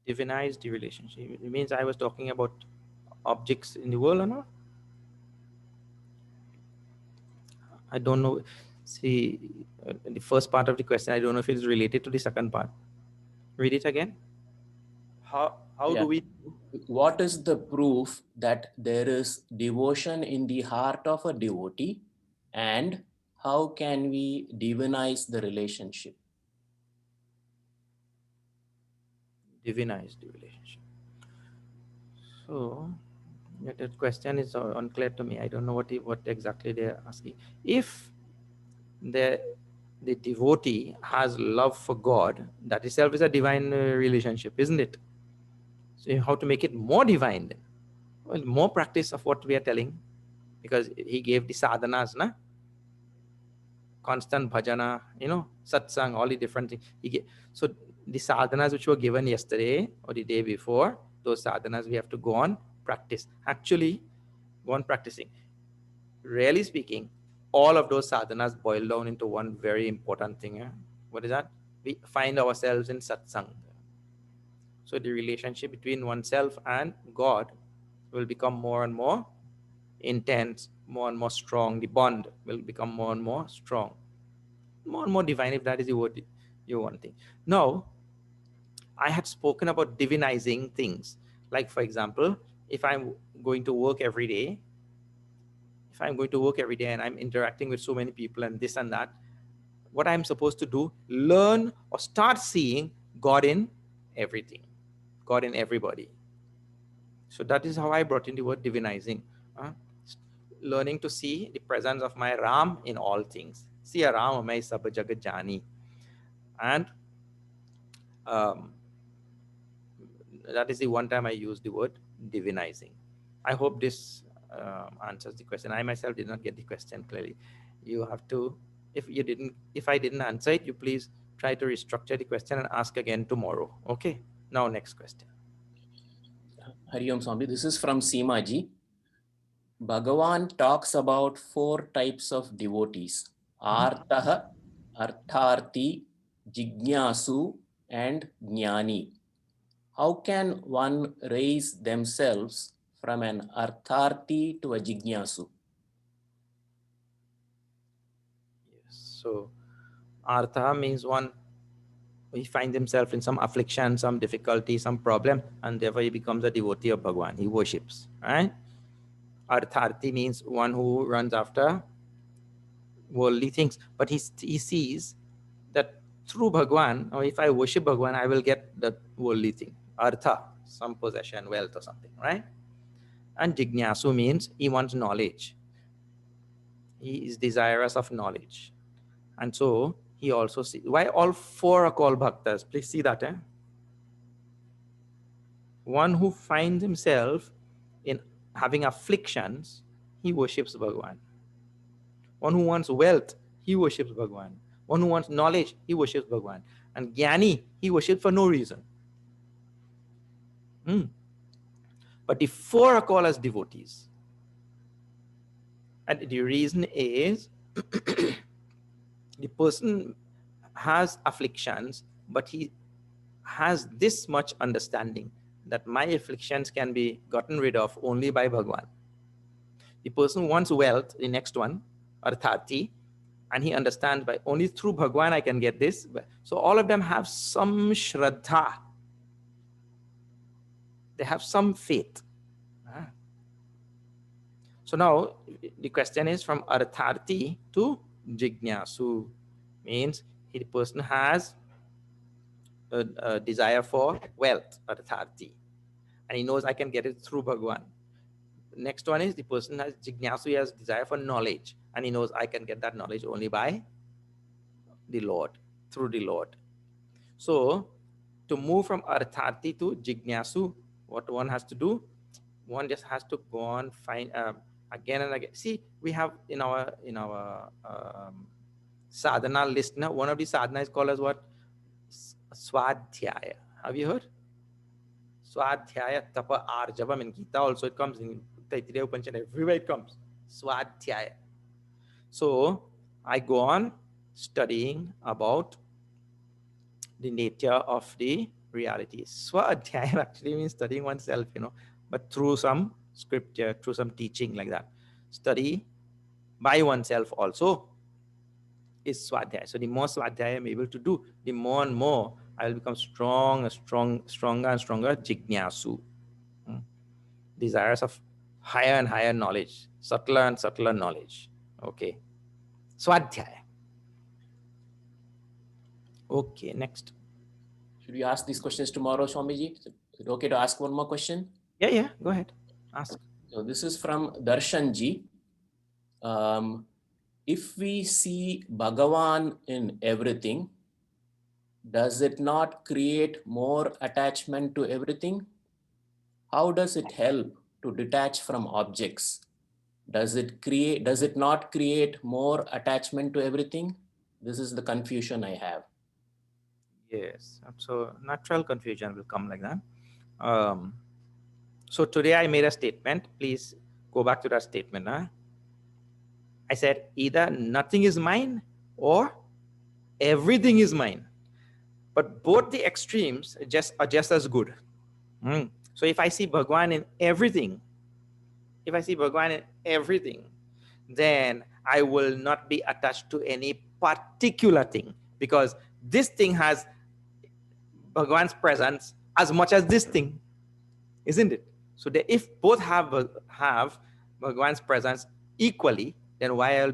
Divinize the relationship. It means I was talking about objects in the world or not? I don't know. See, the first part of the question, I don't know if it's related to the second part. Read it again. How do we? What is the proof that there is devotion in the heart of a devotee, and how can we divinize the relationship? Divinize the relationship. So that question is unclear to me. I don't know what exactly they're asking. If the devotee has love for God, that itself is a divine relationship, isn't it? So how to make it more divine then? Well, more practice of what we are telling, because he gave the sadhanas, na? Constant bhajana, satsang, all the different things. So the sadhanas which were given yesterday or the day before, those sadhanas we have to go on practice. Actually, go on practicing. Really speaking, all of those sadhanas boil down into one very important thing. What is that? We find ourselves in satsang. So the relationship between oneself and God will become more and more intense, more and more strong. The bond will become more and more strong, more and more divine, if that is the word you want. Now, I had spoken about divinizing things. Like, for example, if I'm going to work every day, and I'm interacting with so many people and this and that, what I'm supposed to do, learn or start seeing God in everything, God in everybody. So that is how I brought in the word divinizing. Learning to see the presence of my Ram in all things. See a Ram mai sab jagat jani. And that is the one time I used the word divinizing. I hope this answers the question. I myself did not get the question clearly. You have to, if I didn't answer it, you please try to restructure the question and ask again tomorrow. Okay. Now, next question. Hari Om Swami, this is from Seema ji. Bhagavan talks about 4 types of devotees: Artaha, Artharti, Jignasu, and Jnani. How can one raise themselves from an Artharti to a Jignasu? So artha means one, he finds himself in some affliction, some difficulty, some problem, and therefore he becomes a devotee of Bhagwan. He worships, right? Artharthi means one who runs after worldly things, but he sees that through Bhagwan, or if I worship Bhagwan, I will get the worldly thing, artha, some possession, wealth or something, right? And jignasu means he wants knowledge. He is desirous of knowledge. And so he also sees, why all four are called bhaktas? Please see that, eh? One who finds himself in having afflictions, he worships Bhagwan. One who wants wealth, he worships Bhagwan. One who wants knowledge, he worships Bhagwan. And Jnani, he worships for no reason. But the four are called as devotees. And the reason is the person has afflictions, but he has this much understanding that my afflictions can be gotten rid of only by Bhagwan. The person wants wealth, the next one, arthati, and he understands by only through Bhagwan I can get this. So all of them have some shraddha. They have some faith. So now the question is from artharti to jignasu, means the person has a desire for wealth, artharti, and he knows I can get it through Bhagwan. Next one is the person has jignasu, he has desire for knowledge, and he knows I can get that knowledge only by the Lord, through the Lord. So to move from artharti to jignasu, what one has to do, one just has to go on find again and again. See, we have in our sadhana list now, one of the sadhana is called as what? Swadhyaya. Have you heard? Swadhyaya, tapa, arjavam. In Gita also it comes, in Taittiriya Upanishad, everywhere it comes. Swadhyaya. So I go on studying about the nature of the reality. Swadhyaya actually means studying oneself, but through some scripture, through some teaching like that. Study by oneself also is swadhyaya. So the more swadhyaya I'm able to do, the more and more I will become stronger and stronger jignasu. Desires of higher and higher knowledge, subtler and subtler knowledge. Okay. Swadhyaya. Okay, next. Should we ask these questions tomorrow, Swamiji? Is it okay to ask one more question? Yeah, go ahead. Ask. So this is from Darshanji. If we see Bhagavan in everything, does it not create more attachment to everything? How does it help to detach from objects? Does it not create more attachment to everything? This is the confusion I have. Yes, so natural confusion will come like that. So today I made a statement. Please go back to that statement. I said either nothing is mine or everything is mine. But both the extremes are just as good. So if I see Bhagwan in everything, then I will not be attached to any particular thing, because this thing has Bhagwan's presence as much as this thing, isn't it? So if both have Bhagwan's presence equally, then why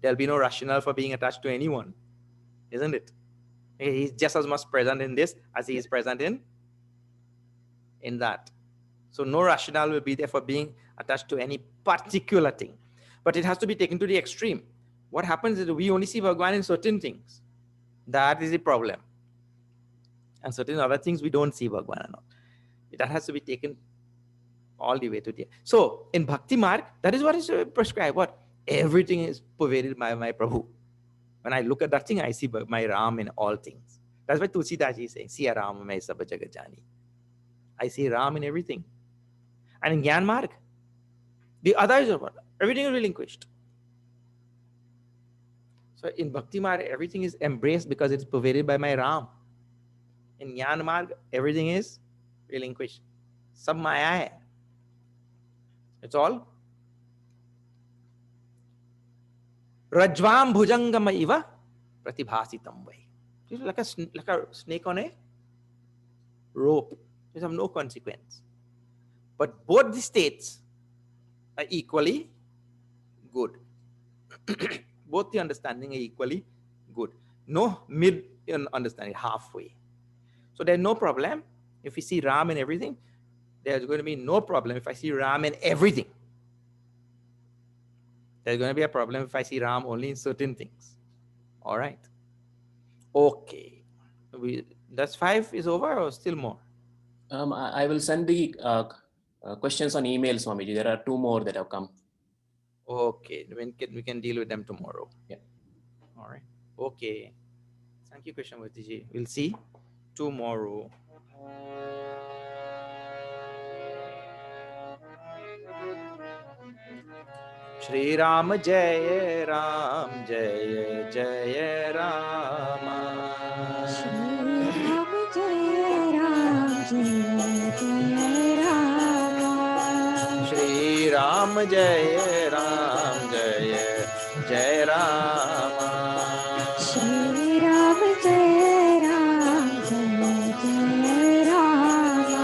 there'll be no rationale for being attached to anyone, isn't it? He's just as much present in this as he is present in that. So no rationale will be there for being attached to any particular thing. But it has to be taken to the extreme. What happens is we only see Bhagwan in certain things. That is the problem. And certain other things we don't see Bhagwan and all. That has to be taken all the way to the end. So in Bhakti Marg, that is what is prescribed. What? Everything is pervaded by my Prabhu. When I look at that thing, I see my Ram in all things. That's why Tulsidaji is saying, Siya Ram mein sab jagat jani. I see Ram in everything. And in Gyan Marg, the other is what? Everything is relinquished. So in Bhakti Marg, everything is embraced because it's pervaded by my Ram. In Gyan Marg, everything is relinquished. Sab maya hai. It's all. Rajvam bhujangama iva pratibhasitam vai. It's like a snake on a rope. It's of no consequence. But both the states are equally good. Both the understanding are equally good. No mid understanding, halfway. So there's no problem if we see Ram in everything. There's going to be no problem if I see Ram in everything. There's going to be a problem if I see Ram only in certain things. All right. Okay. That's 5 is over or still more? I will send the questions on email, Swamiji. There are 2 more that have come. Okay. We can deal with them tomorrow. Yeah. All right. Okay. Thank you, Krishnamurti ji. We'll see tomorrow. Shri Ram Jai Ram Jai Jai Rama. Shri Ram Jai Ram Jai Jai Rama. Shri Ram Jai Ram Jai Jai Rama. Shri Ram Jai Ram Jai Jai Rama.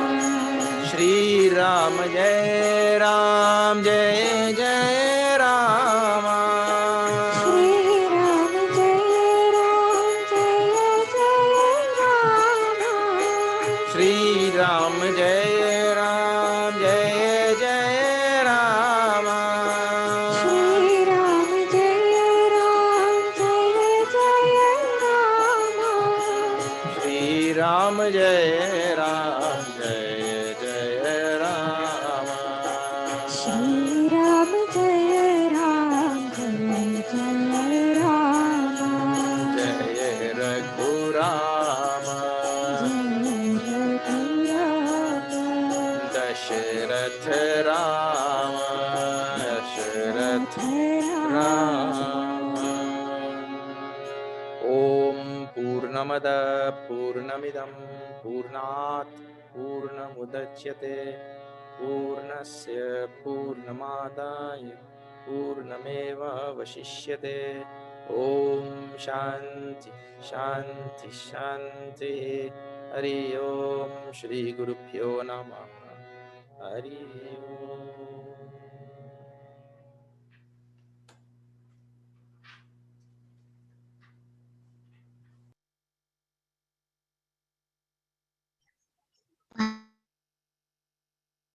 Shri Ram Jai Ram Jai Jai Rama. Shri Ram Jai Ram Jai Jai Rama. Shri Ram Jai Ram Jai Jai Rama. Shri Ram Jai Ram Jai Jai Rama. Shri Ram Jai Ram Jai Jai Rama. Shri Ram Jai Ram Jai Jai Rama. Jai Raghurama. Jai Raghurama. Dasharath Rama. Dasharath Rama. Om Purnamada Purnamidam Purnat Purnamudachyate Purnasya Purnamadaya Purnameva Vashishyate. Om Shanti Shanti Shanti. Hari Om Shri Guru Pyo Namaha. Hari Om.